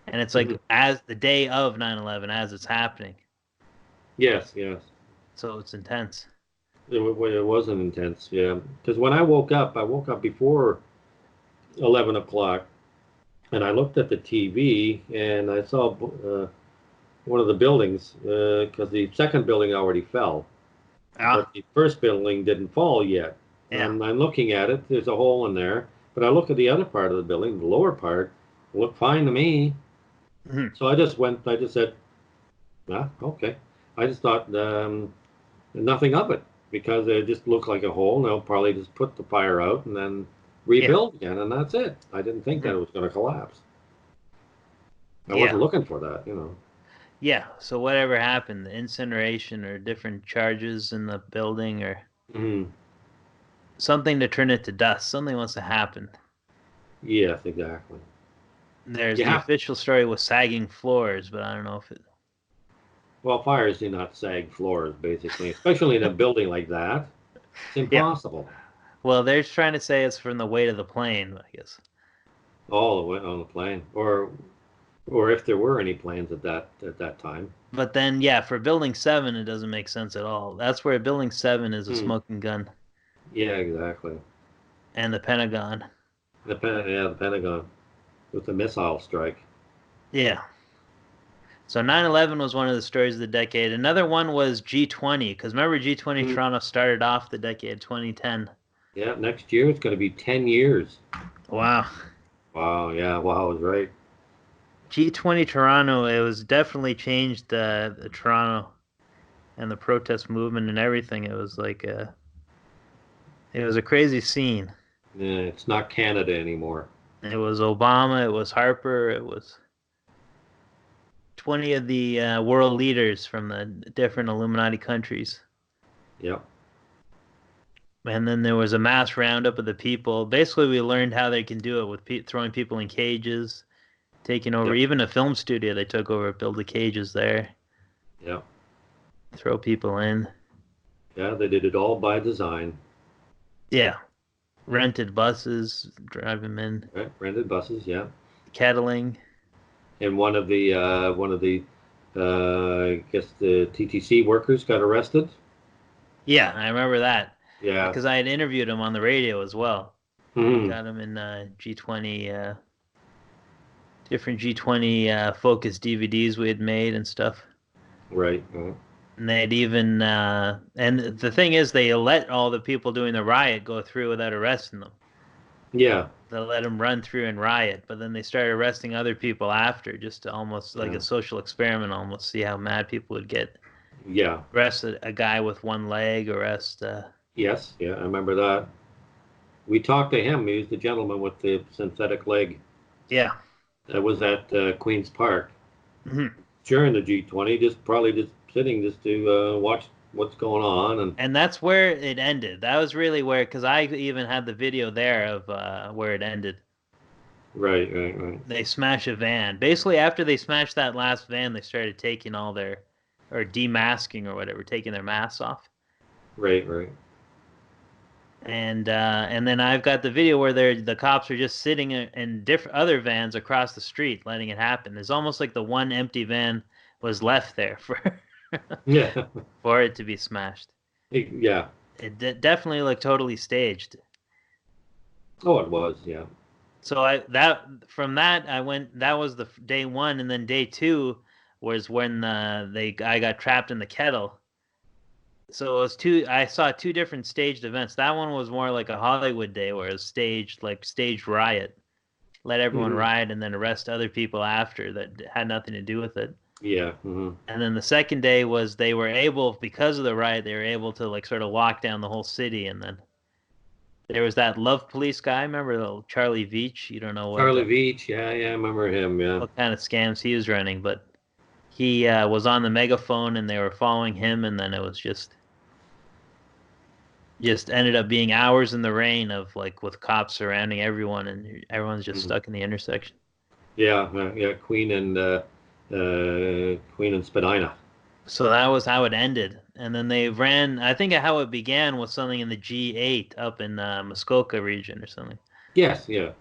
And it's like as the day of 9/11, as it's happening. Yes. So it's intense. It wasn't intense, yeah. Because when I woke up before 11 o'clock, and I looked at the TV, and I saw one of the buildings, because the second building already fell. But the first building didn't fall yet. Yeah. And I'm looking at it, there's a hole in there. But I look at the other part of the building, the lower part, looked fine to me. So I just said, okay. I just thought nothing of it, because it just looked like a hole, and they'll probably just put the fire out and then rebuild again, and that's it. I didn't think that it was going to collapse. I wasn't looking for that, Yeah, so whatever happened, the incineration or different charges in the building or something to turn it to dust. Something must have happened. Yes, exactly. There's the official story with sagging floors, but I don't know if it... Well, fires do not sag floors, basically, especially in a building like that. It's impossible. Yeah. Well, they're trying to say it's from the weight of the plane, I guess. All the way on the plane, or if there were any planes at that time. But then, for Building 7, it doesn't make sense at all. That's where Building 7 is a smoking gun. Yeah, exactly. And the Pentagon. The Pentagon. With the missile strike. Yeah. So 9/11 was one of the stories of the decade. Another one was G20, because remember G20 Toronto started off the decade 2010. Yeah, next year it's going to be 10 years. Wow. Wow, yeah, wow, I was right. G20 Toronto, it was definitely changed the Toronto and the protest movement and everything. It was like it was a crazy scene. Yeah, it's not Canada anymore. It was Obama, it was Harper, it was 20 of the world leaders from the different Illuminati countries. Yep. And then there was a mass roundup of the people. Basically, we learned how they can do it with throwing people in cages, taking over. Even a film studio they took over, build the cages there. Yeah. Throw people in. Yeah, they did it all by design. Yeah. Rented buses, drive them in. Right, rented buses, yeah. Kettling. And one of the I guess the TTC workers got arrested. Yeah, I remember that. Yeah. Because I had interviewed him on the radio as well. Got him in G20, different G20 focused DVDs we had made and stuff. Right. And they'd even, and the thing is, they let all the people doing the riot go through without arresting them. Yeah. They let them run through and riot, but then they started arresting other people after, just to almost like a social experiment, almost see how mad people would get. Yeah. arrest a guy with one leg, arrest. Yes. Yeah, I remember that. We talked to him. He was the gentleman with the synthetic leg. Yeah. That was at Queen's Park Hmm. during the G20. Probably just sitting just to watch what's going on. And that's where it ended. That was really where, because I even had the video there of where it ended. Right. They smash a van. Basically, after they smashed that last van, they started taking all their, or demasking or whatever, taking their masks off. Right. And then I've got the video where the cops are just sitting in different other vans across the street, letting it happen. It's almost like the one empty van was left there for Yeah. for it to be smashed. Yeah. It definitely looked totally staged. Oh, it was. Yeah. So I went. That was the day one, and then day two was when I got trapped in the kettle. So it was I saw two different staged events. That one was more like a Hollywood day, where it was staged riot, let everyone riot, and then arrest other people after that had nothing to do with it. Yeah. And then the second day was they were able, because of the riot, they were able to like sort of lock down the whole city, and then. There was that Love Police guy. Remember Charlie Veach? You don't know what. Charlie Veach. Yeah. I remember him. Yeah. What kind of scams he was running, but he was on the megaphone, and they were following him, and then it was just ended up being hours in the rain of like with cops surrounding everyone, and everyone's just stuck in the intersection. Yeah. Queen and Spadina. So that was how it ended. And then they ran, I think how it began was something in the G8 up in Muskoka region or something. Yes, yeah.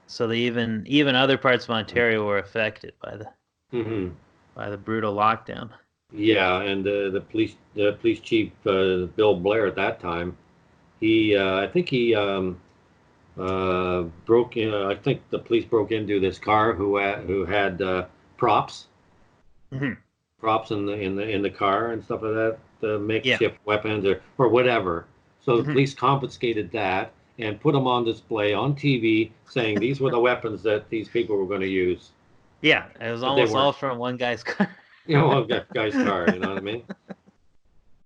So they even other parts of Ontario were affected by the brutal lockdown. Yeah, and the police chief, Bill Blair at that time, I think he broke in. I think the police broke into this car who had props. Props in the car and stuff like that, the makeshift weapons or whatever. So the police confiscated that and put them on display on TV, saying these were the weapons that these people were going to use. Yeah, it was almost all from one guy's car. One guy's car. You know what I mean?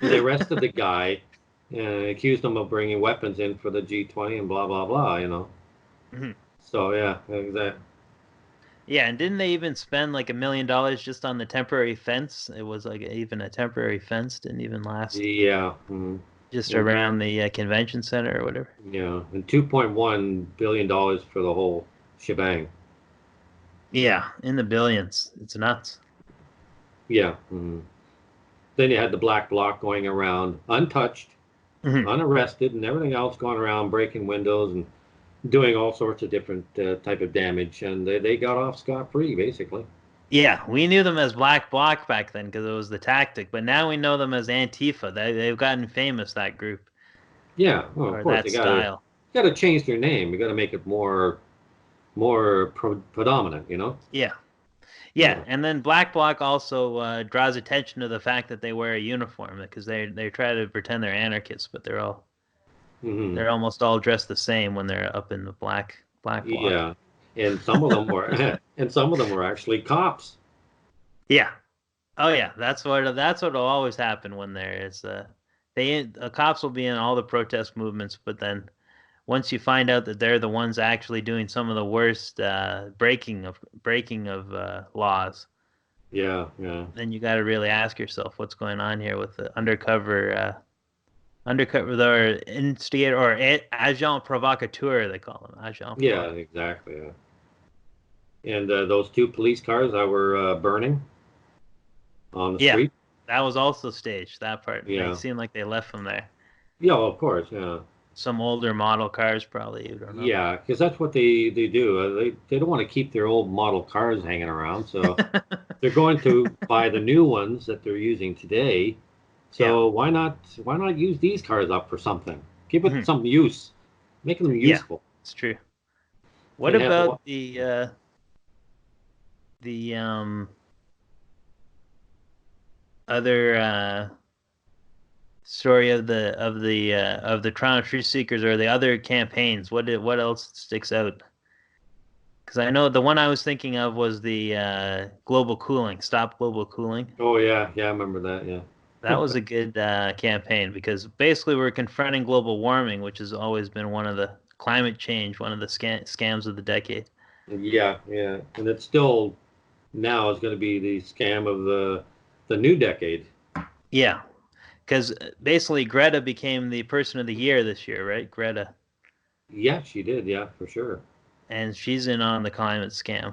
They arrested the guy and accused him of bringing weapons in for the G20 and blah blah blah. You know. So yeah, exactly. Yeah, and didn't they even spend like $1 million just on the temporary fence? It was like even a temporary fence didn't even last. Yeah. Just around the convention center or whatever. Yeah, and $2.1 billion for the whole shebang. Yeah, in the billions. It's nuts. Yeah. Then you had the black bloc going around untouched, unarrested, and everything else going around breaking windows and doing all sorts of different type of damage, and they got off scot-free, basically. Yeah, we knew them as Black Bloc back then because it was the tactic, but now we know them as Antifa. They've gotten famous, that group. Yeah, well, of course. That style. You got to change their name. You got to make it more predominant, you know? Yeah, and then Black Bloc also draws attention to the fact that they wear a uniform because they try to pretend they're anarchists, but they're all they're almost all dressed the same when they're up in the black bloc. Yeah, and some of them were actually cops. Yeah. Oh yeah, that's what'll always happen when there is cops will be in all the protest movements, but then once you find out that they're the ones actually doing some of the worst breaking of laws. Yeah. Then you got to really ask yourself what's going on here with the undercover or instigator or agent provocateur, they call them. Agent. Yeah, exactly. Yeah. And those two police cars that were burning on the street. That was also staged. That part. Yeah. It seemed like they left them there. Yeah, of course. Yeah. Some older model cars, probably. You don't know. Yeah, because that's what they do. They don't want to keep their old model cars hanging around, so they're going to buy the new ones that they're using today. So why not use these cars up for something? Give it some use, make them useful. Yeah, it's true. What about the other story of the Toronto Truth Seekers or the other campaigns? What else sticks out? Because I know the one I was thinking of was the global cooling, stop global cooling. Oh yeah, I remember that. Yeah. That was a good campaign because basically we're confronting global warming, which has always been one of the climate change, one of the scams of the decade. Yeah, yeah, and it's still now is going to be the scam of the new decade. Yeah, because basically Greta became the person of the year this year, right? Greta. Yeah, she did. Yeah, for sure. And she's in on the climate scam.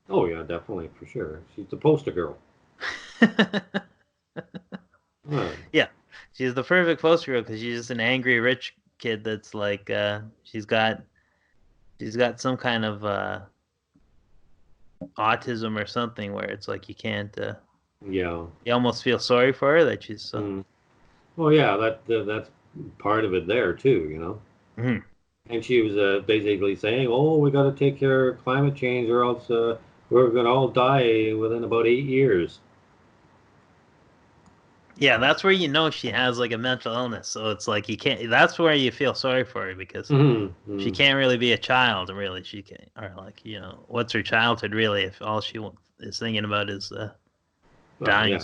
Oh yeah, definitely for sure. She's the poster girl. Huh. Yeah, she's the perfect poster girl because she's just an angry rich kid that's like she's got some kind of autism or something where it's like you can't. Yeah. You almost feel sorry for her that she's so. Well, yeah, that's part of it there too, you know. Mm-hmm. And she was basically saying, "Oh, we got to take care of climate change, or else we're going to all die within about 8 years." Yeah, that's where you know she has like a mental illness. So it's like you can't. That's where you feel sorry for her because she can't really be a child. Really, she can't. Or like what's her childhood really if all she is thinking about is dying.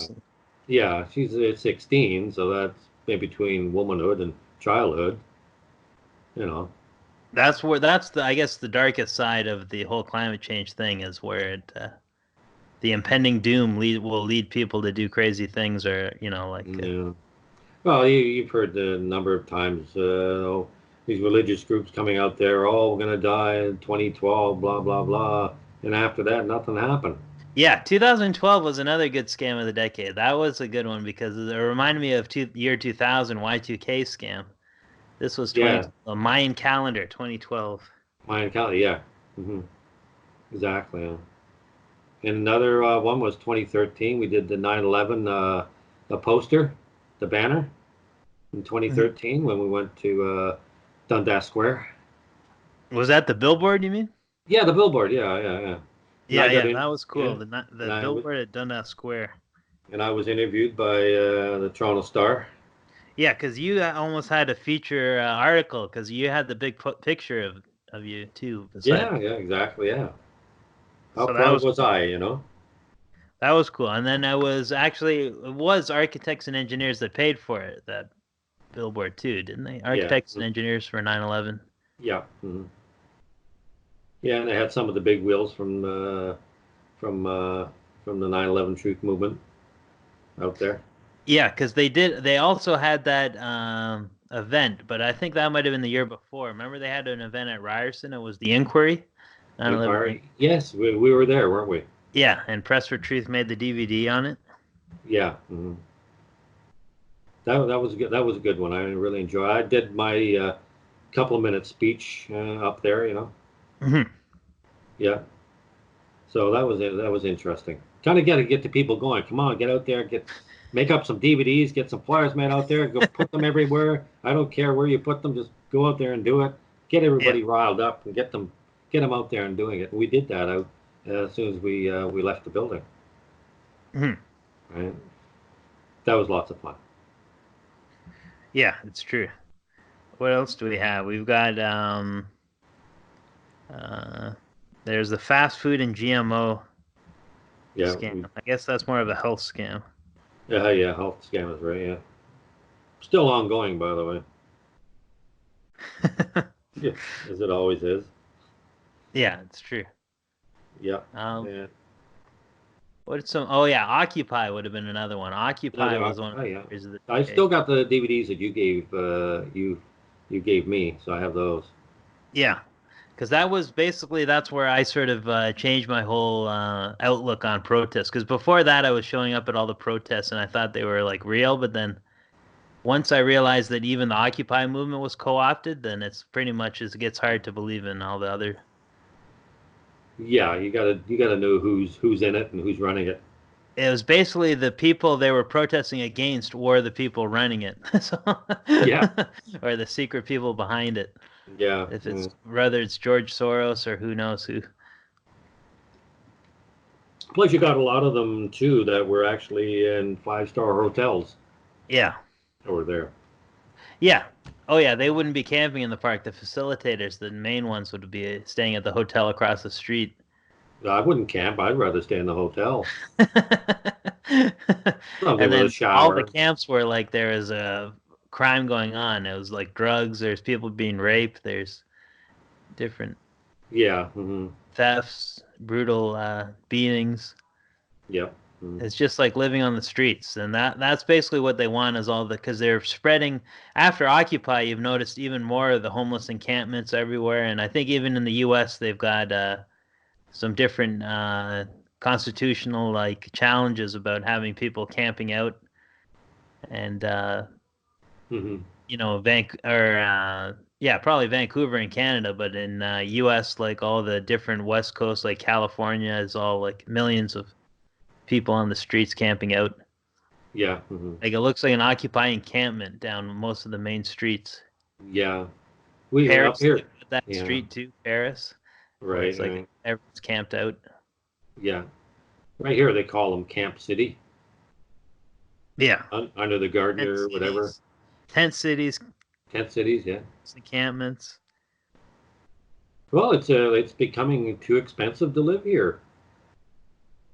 Yeah, she's 16, so that's in between womanhood and childhood. You know. That's I guess the darkest side of the whole climate change thing is where the impending doom will lead people to do crazy things or Yeah. Well, you've heard the number of times these religious groups coming out there, oh, we're gonna die in 2012, blah blah blah, and after that nothing happened. Yeah, 2012 was another good scam of the decade. That was a good one because it reminded me of year 2000 Y2K scam. This was a Mayan calendar, 2012. Mayan calendar, yeah. Mm-hmm. Exactly. Yeah. And another one was 2013. We did the 9/11, the poster, the banner, in 2013 when we went to Dundas Square. Was that the billboard, you mean? Yeah, the billboard. Yeah. Yeah, that was cool. Yeah. The billboard at Dundas Square. And I was interviewed by the Toronto Star. Yeah, because you almost had a feature article because you had the big picture of you too. Yeah, exactly. Yeah. How proud was I? You know. That was cool, and then it was architects and engineers that paid for it. That billboard too, didn't they? Architects and engineers for 9/11. Yeah. Mm-hmm. Yeah, and they had some of the big wheels from the 9/11 truth movement out there. Yeah, because they also had that event, but I think that might have been the year before. Remember they had an event at Ryerson? It was the Inquiry. 9/11. Yes, we were there, weren't we? Yeah, and Press for Truth made the DVD on it. Yeah. Mm-hmm. That was good. That was a good one. I really enjoyed it. I did my couple of minute speech up there, you know. Mm-hmm. Yeah. So that was interesting. Kind of got to get the people going. Come on, get out there, make up some DVDs, get some flyers made out there, go put them everywhere. I don't care where you put them, just go out there and do it. Get everybody riled up and get them out there and doing it. And we did that out as soon as we left the building. Mm-hmm. Right. That was lots of fun. Yeah, it's true. What else do we have? We've got there's the fast food and GMO scam. I guess that's more of a health scam. Yeah, health scam is right, yeah. Still ongoing, by the way. Yeah, as it always is. Yeah, it's true. Yeah. What's some? Oh yeah, Occupy would have been another one. Occupy was one. I still got the DVDs that you gave you gave me, so I have those. Yeah, because that's where I sort of changed my whole outlook on protests. Because before that, I was showing up at all the protests and I thought they were like real, but then once I realized that even the Occupy movement was co-opted, then it's pretty much it gets hard to believe in all the other. Yeah, you gotta know who's in it and who's running it. It was basically the people they were protesting against were the people running it. So, yeah. Or the secret people behind it. Yeah. If it's whether it's George Soros or who knows who. Plus, you got a lot of them too that were actually in 5-star hotels. Yeah. Over there. Yeah. Oh yeah, they wouldn't be camping in the park. The facilitators, the main ones, would be staying at the hotel across the street. I wouldn't camp. I'd rather stay in the hotel. Something And with a then all the shower. camps were like there is a crime going on. It was like drugs. There's people being raped. There's different Yeah. thefts, brutal beatings. Yep. Mm-hmm. It's just like living on the streets, and that's basically what they want is all the because they're spreading after Occupy. You've noticed even more of the homeless encampments everywhere, and I think even in the U.S. they've got some different constitutional like challenges about having people camping out, and you know, probably Vancouver in Canada, but in U.S. like all the different West Coast, like California, is all like millions of people on the streets camping out. Yeah. Like it looks like an Occupy encampment down most of the main streets. Yeah. We Paris, up here. that street too, Paris. Where Right. it's like everyone's camped out. Yeah. Right here they call them Camp City. Yeah. Under the Gardner, whatever. Tent cities. Tent cities, yeah. Encampments. Well, it's becoming too expensive to live here.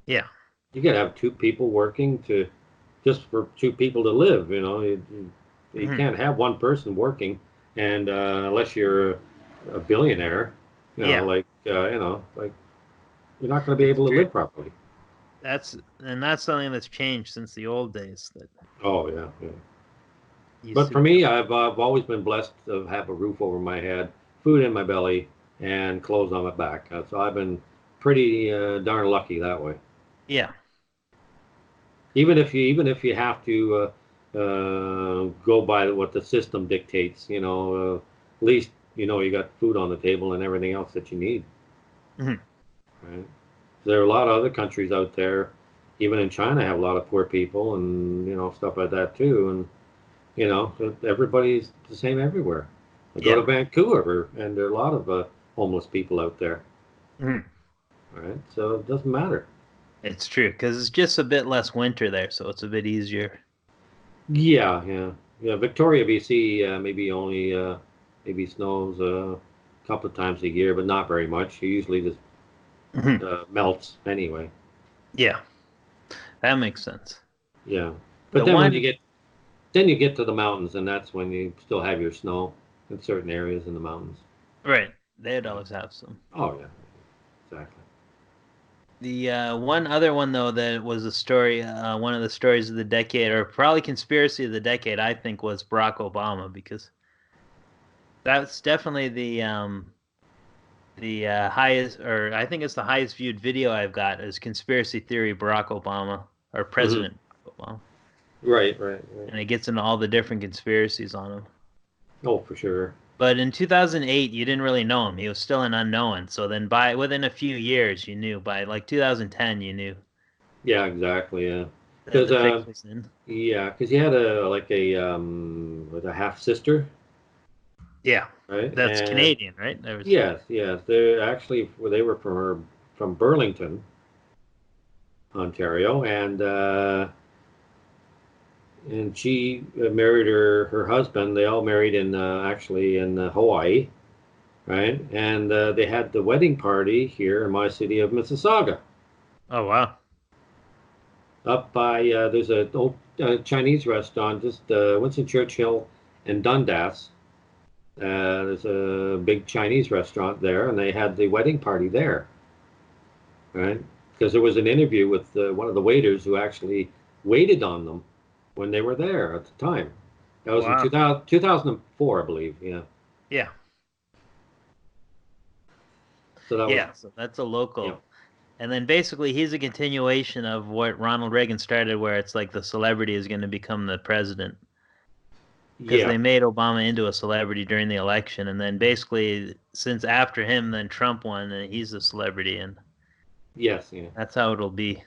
Yeah. You got to have two people working just for two people to live. You know, you can't have one person working, and unless you're a billionaire, you know, like you're not going to be able to live properly. That's something that's changed since the old days. Oh yeah. But for me, I've always been blessed to have a roof over my head, food in my belly, and clothes on my back. So I've been pretty darn lucky that way. Yeah. Even if you have to go by what the system dictates, you know, at least you know you got food on the table and everything else that you need. Right? There are a lot of other countries out there, even in China, have a lot of poor people and you know stuff like that too. And you know, everybody's the same everywhere. I go to Vancouver, and there are a lot of homeless people out there. Right, so it doesn't matter. It's true because it's just a bit less winter there, so it's a bit easier. Yeah. Victoria, BC, maybe snows a couple of times a year, but not very much. It usually just melts anyway. Yeah, that makes sense. Yeah, but then when you get to the mountains, and that's when you still have your snow in certain areas in the mountains. Right, they'd always have some. Oh yeah, exactly. The one other one though that was a story, one of the stories of the decade, or probably conspiracy of the decade, I think, was Barack Obama, because that's definitely the highest, or I think it's the highest viewed video I've got is conspiracy theory Barack Obama or President Barack Obama. Right. And it gets into all the different conspiracies on him. Oh, for sure. But in 2008, you didn't really know him. He was still an unknown. So then within a few years, you knew. By like 2010, you knew. Yeah, exactly. Yeah. Because he had a half sister. Yeah. Right. That's Canadian, right? Yes. They were from Burlington, Ontario, and she married her husband. They all married in Hawaii, right? And they had the wedding party here in my city of Mississauga. Oh wow! Up by there's an old Chinese restaurant, just Winston Churchill and Dundas. There's a big Chinese restaurant there, and they had the wedding party there, right? Because there was an interview with in one of the waiters who actually waited on them when they were there at the time. That was in 2004, I believe. Yeah. Yeah. So that's a local. Yeah. And then basically he's a continuation of what Ronald Reagan started, where it's like the celebrity is going to become the president. Because they made Obama into a celebrity during the election, and then basically since after him, then Trump won, and he's a celebrity, and that's how it'll be.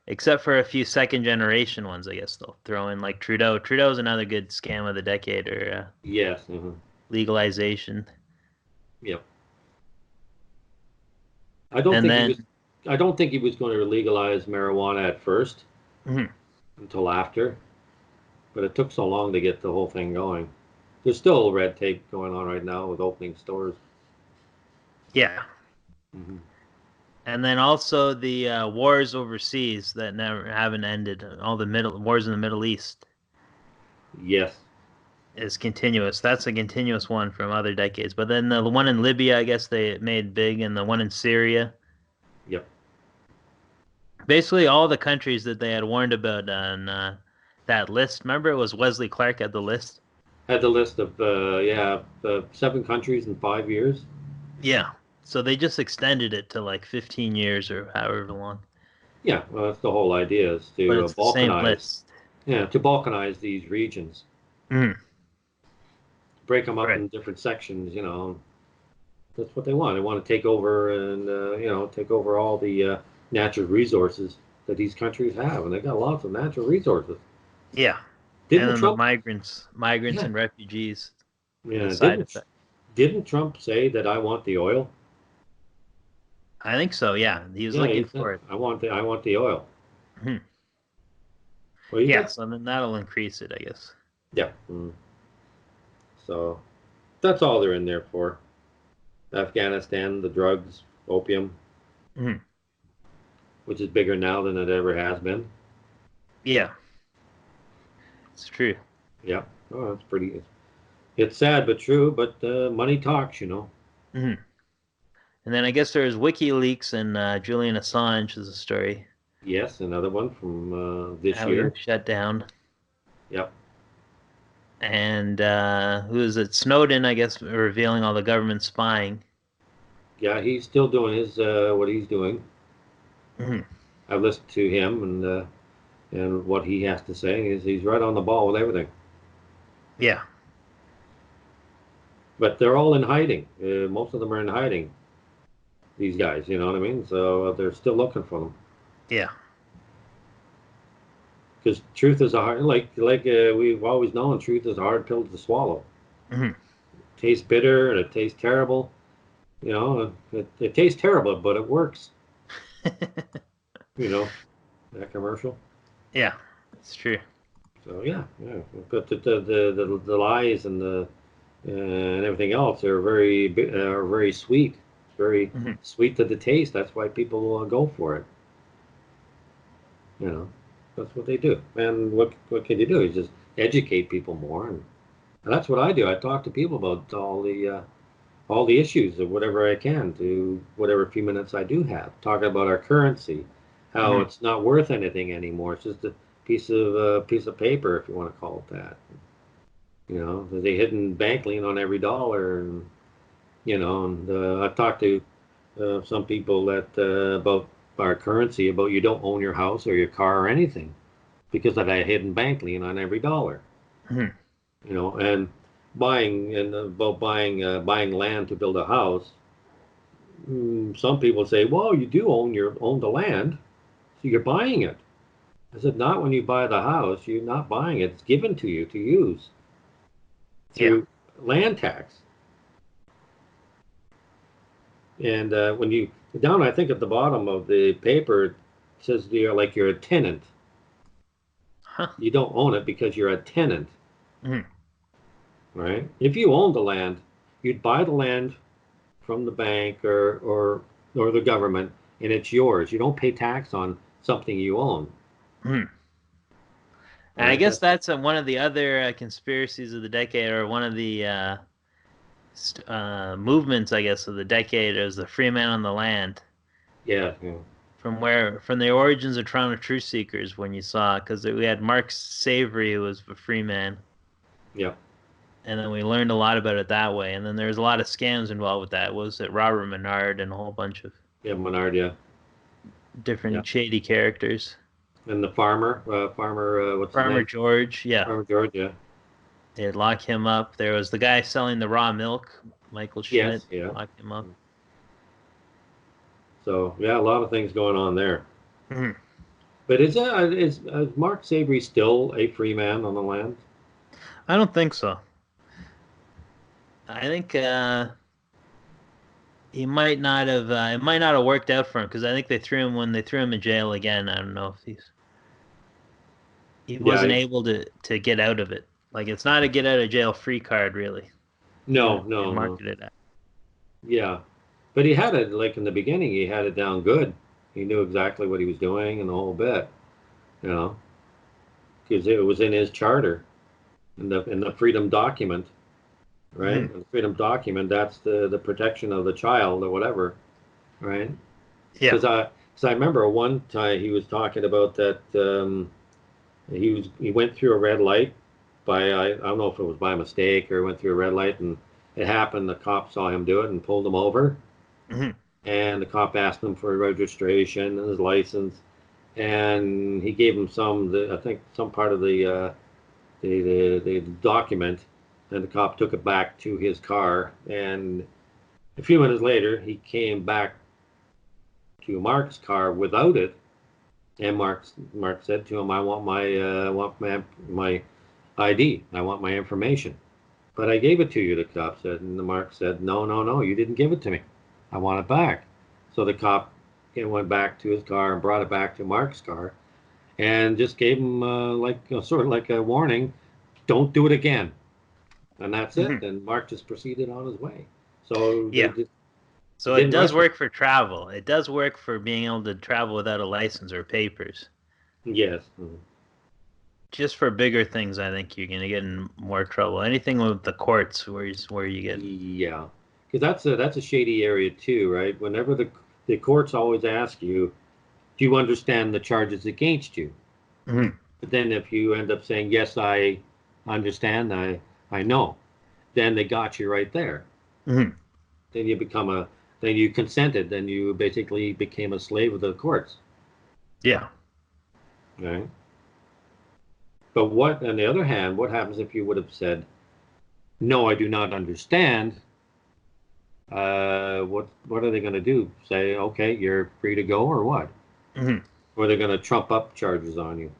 Except for a few second generation ones, I guess they'll throw in like Trudeau. Trudeau's another good scam of the decade, or legalization. Yep. I don't think he was going to legalize marijuana at first, until after. But it took so long to get the whole thing going. There's still red tape going on right now with opening stores. Yeah. And then also the wars overseas that haven't ended. All the wars in the Middle East. Yes. Is continuous. That's a continuous one from other decades. But then the one in Libya, I guess they made big, and the one in Syria. Yep. Basically, all the countries that they had warned about on that list. Remember, it was Wesley Clark had the list. Had the list of 7 countries in 5 years. Yeah. So they just extended it to like 15 years or however long. Yeah, well, that's the whole idea, is to But it's the same balkanize. list. Yeah, to balkanize these regions. Break them up in different sections. That's what they want. They want to take over and take over all the natural resources that these countries have, and they got lots of natural resources. Yeah. Didn't and then Trump, the migrants and refugees. Yeah. Side effect. Didn't Trump say that I want the oil? I think so. Yeah, he was looking for it. I want the oil. Well, yeah, so then that'll increase it, I guess. Yeah. So that's all they're in there for. Afghanistan, the drugs, opium, which is bigger now than it ever has been. Yeah. It's true. Yeah. Oh, that's pretty. It's sad but true, but money talks, And then I guess there's WikiLeaks and Julian Assange is a story. Yes, another one from this year. Shut down. Yep. And who is it? Snowden, I guess, revealing all the government spying. Yeah, he's still doing his what he's doing. I've listened to him, and what he has to say is he's right on the ball with everything. Yeah. But they're all in hiding. Most of them are in hiding. These guys, you know what I mean? So they're still looking for them. Yeah. Because truth is a hard, like we've always known, truth is a hard pill to swallow. It tastes bitter and it tastes terrible. It tastes terrible, but it works. That commercial. Yeah, it's true. So yeah. But the lies and everything else are very sweet. Very sweet to the taste. That's why people will go for it. That's what they do. And what can you do? You just educate people more, and that's what I do. I talk to people about all the issues of whatever I can, to whatever few minutes I do have. Talking about our currency, how it's not worth anything anymore. It's just a piece of paper, if you want to call it that. There's a hidden bank lien on every dollar, and I've talked to some people that about our currency, about you don't own your house or your car or anything because of that hidden bank lien on every dollar. And buying land to build a house. Some people say, well, you do own the land, so you're buying it. I said, not when you buy the house. You're not buying it. It's given to you to use through land tax. And when you down, I think at the bottom of the paper, it says you're a tenant. You don't own it because you're a tenant. Right? If you owned the land, you'd buy the land from the bank or the government, and it's yours. You don't pay tax on something you own. And I guess that's one of the other conspiracies of the decade, or one of the movements, I guess, of the decade, is the freeman-on-the-land. Yeah. From the origins of Toronto Truth Seekers, when you saw, because we had Mark Savory, who was a free man. Yeah. And then we learned a lot about it that way. And then there's a lot of scams involved with that. Was it Robert Menard and a whole bunch of different shady characters. And the farmer, what's his name? George, yeah. Farmer George, yeah. They'd lock him up. There was the guy selling the raw milk, Michael Schmidt. Yes, locked him up. So a lot of things going on there. But is Mark Savory still a free man on the land? I don't think so. I think he might not have. It might not have worked out for him, because I think they threw him in jail again. I don't know if he wasn't able to get out of it. Like, it's not a get out of jail free card, really. No. Marketed at. Yeah, But he had it, like in the beginning, he had it down good. He knew exactly what he was doing and the whole bit, you know, because it was in his charter, in the freedom document, right? Mm-hmm. The freedom document, that's the protection of the child or whatever, right? Yeah. Because I remember one time he was talking about that he went through a red light by I don't know if it was by mistake or went through a red light, and it happened. The cop saw him do it and pulled him over. Mm-hmm. And the cop asked him for registration and his license, and he gave him I think some part of the document, and the cop took it back to his car. And a few minutes later, he came back to Mark's car without it, and Mark said to him, "I want my ID. I want my information." "But I gave it to you," the cop said, and the Mark said, No, you didn't give it to me. I want it back." So the cop went back to his car and brought it back to Mark's car, and just gave him sort of like a warning, "Don't do it again." And that's it. And Mark just proceeded on his way. So yeah. So it does work for travel. It does work for being able to travel without a license or papers. Yes. Just for bigger things, I think you're going to get in more trouble. Anything with the courts where you get... Yeah. Because that's a shady area too, right? Whenever the courts always ask you, do you understand the charges against you? Mm-hmm. But then if you end up saying, yes, I understand, I know, then they got you right there. Mm-hmm. Then you consented, then you basically became a slave of the courts. Yeah. Right? But on the other hand, what happens if you would have said, no, I do not understand? What are they going to do? Say, okay, you're free to go, or what? Mm-hmm. Or they're going to trump up charges on you?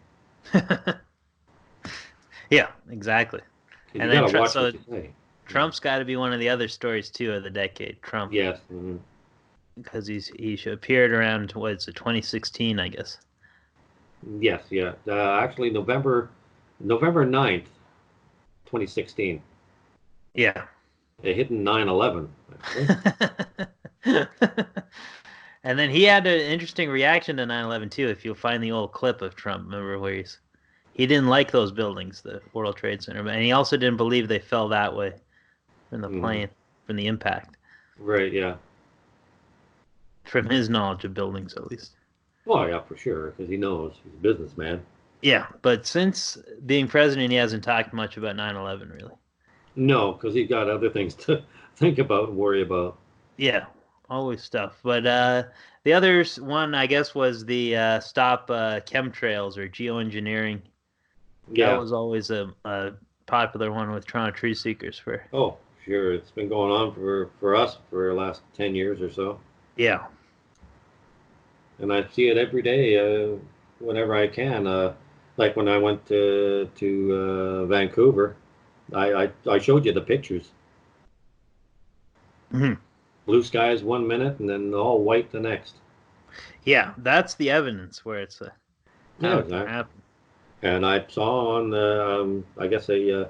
Yeah, exactly. And then watch what you say. Trump's got to be one of the other stories too of the decade. Trump. Yes. Because he appeared around 2016, I guess. Yes, yeah. Actually, November 9th, 2016. Yeah. It hit in 9/11. And then he had an interesting reaction to 9/11 too. If you'll find the old clip of Trump, remember where he didn't like those buildings, the World Trade Center, and he also didn't believe they fell that way from the plane, from the impact. Right. Yeah. From his knowledge of buildings, at least. Well, yeah, for sure, because he knows he's a businessman. Yeah, but since being president, he hasn't talked much about 9/11, really. No, because he's got other things to think about and worry about. Yeah, always stuff. But the other one, I guess, was the stop chemtrails or geo-engineering. Yeah. That was always a popular one with Toronto truth seekers for. Oh, sure. It's been going on for us for the last 10 years or so. Yeah. And I see it every day whenever I can. Like when I went to Vancouver, I showed you the pictures. Mm-hmm. Blue skies 1 minute and then all white the next. Yeah, that's the evidence where it's how it can happen. And I saw on I guess a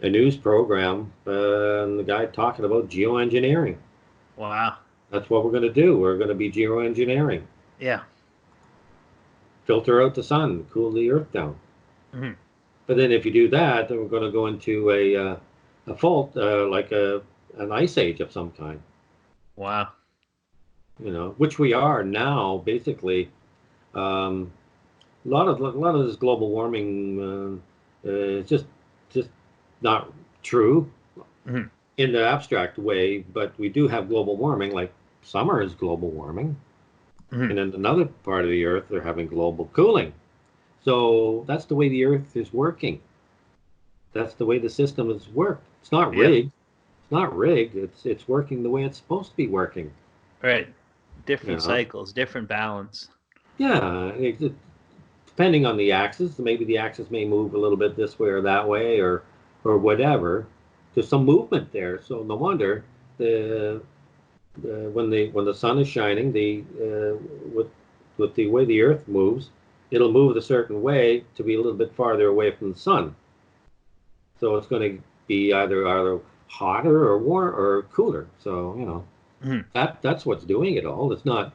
news program and the guy talking about geoengineering. Wow. That's what we're going to do. We're going to be geoengineering. Yeah. Filter out the sun, cool the earth down. Mm-hmm. But then if you do that, then we're going to go into a fault, like an ice age of some kind. Wow. You know, which we are now, basically. A lot of this global warming is just not true in the abstract way, but we do have global warming, like summer is global warming. And in another part of the earth, they're having global cooling. So that's the way the earth is working. That's the way the system has worked. It's not rigged. Yep. It's not rigged. It's working the way it's supposed to be working. Right. Different cycles, different balance. Yeah. Depending on the axis, maybe the axis may move a little bit this way or that way or whatever. There's some movement there. So no wonder when the sun is shining, with the way the earth moves, it'll move a certain way to be a little bit farther away from the sun. So it's going to be either hotter or warmer or cooler. So That's what's doing it all. It's not.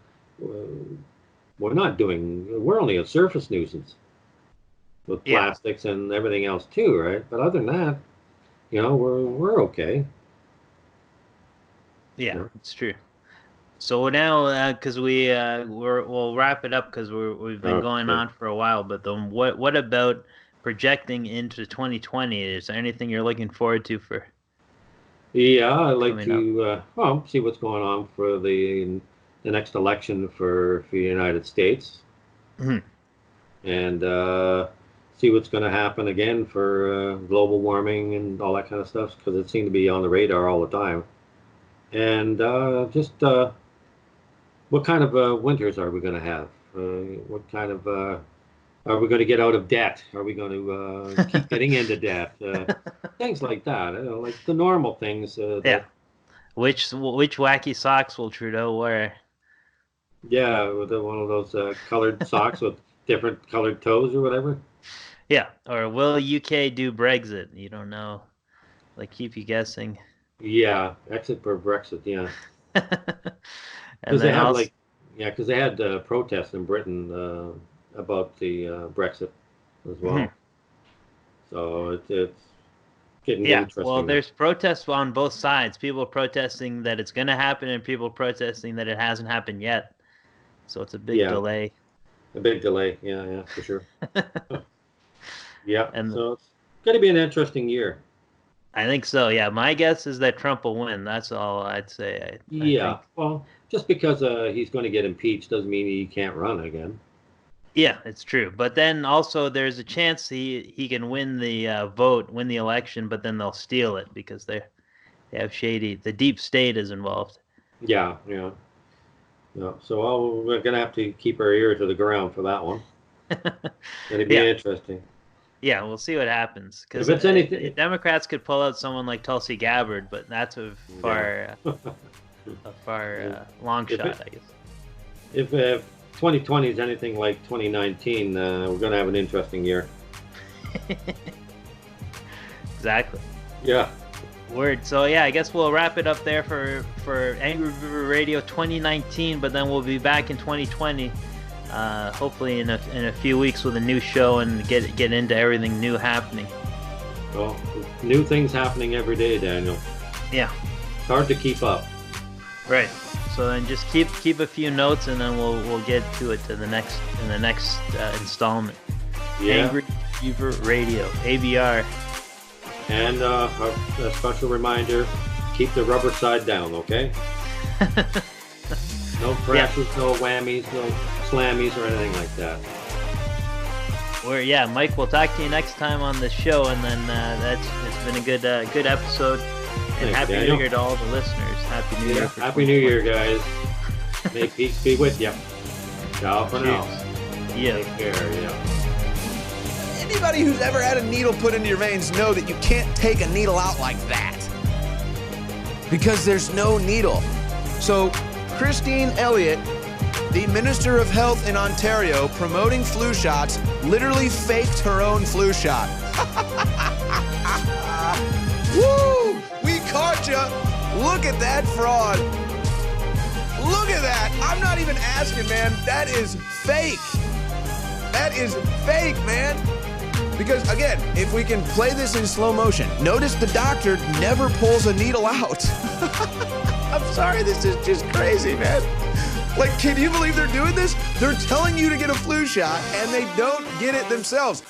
We're only a surface nuisance with plastics and everything else too, right? But other than that, we're okay. Yeah, it's true. So now, because we'll wrap it up because we've been going on for a while. But then, what about projecting into 2020? Is there anything you're looking forward to for? Yeah, I'd like to see what's going on for the next election for the United States, and see what's going to happen again for global warming and all that kind of stuff, because it seemed to be on the radar all the time. And just what kind of winters are we going to have? What kind of are we going to get out of debt? Are we going to keep getting into debt? Things like that, like the normal things. Which wacky socks will Trudeau wear? Yeah, with one of those colored socks with different colored toes or whatever. Yeah, or will UK do Brexit? You don't know. Like, keep you guessing. Yeah, exit for Brexit, yeah. Because they had protests in Britain about the Brexit as well. So it's getting interesting. Well, there's protests on both sides. People protesting that it's going to happen and people protesting that it hasn't happened yet. So it's a big delay. A big delay, yeah, for sure. And so it's going to be an interesting year. I think so, yeah. My guess is that Trump will win. That's all I'd say. I think. Well, just because he's going to get impeached doesn't mean he can't run again. Yeah, it's true. But then also there's a chance he can win the win the election, but then they'll steal it because they have the deep state is involved. Yeah. So we're going to have to keep our ear to the ground for that one. It'll be interesting. Yeah, we'll see what happens. Because Democrats could pull out someone like Tulsi Gabbard, but that's a far long shot, I guess. If 2020 is anything like 2019, we're going to have an interesting year. Exactly. Yeah. Word. So I guess we'll wrap it up there for Angry Bieber Radio 2019, but then we'll be back in 2020. Hopefully in a few weeks with a new show and get into everything new happening. Well, new things happening every day, Daniel. Yeah. It's hard to keep up. Right. So then just keep a few notes and then we'll get to it in the next installment. Yeah. Angry Bieber Radio, ABR. And a special reminder: keep the rubber side down, okay? No crashes, no whammies, no slammies, or anything like that. Mike, we'll talk to you next time on the show, and then it's been a good episode. And Thanks, Happy Daniel. New Year to all the listeners. Happy New Year. Happy New Year, guys. May peace be with you. Ciao for now. Yeah. Take care, yeah. Anybody who's ever had a needle put into your veins know that you can't take a needle out like that. Because there's no needle. So Christine Elliott, the Minister of Health in Ontario, promoting flu shots, literally faked her own flu shot. Woo! We caught ya! Look at that fraud. Look at that. I'm not even asking, man. That is fake. That is fake, man. Because, again, if we can play this in slow motion, notice the doctor never pulls a needle out. I'm sorry, this is just crazy, man. Like, can you believe they're doing this? They're telling you to get a flu shot, and they don't get it themselves.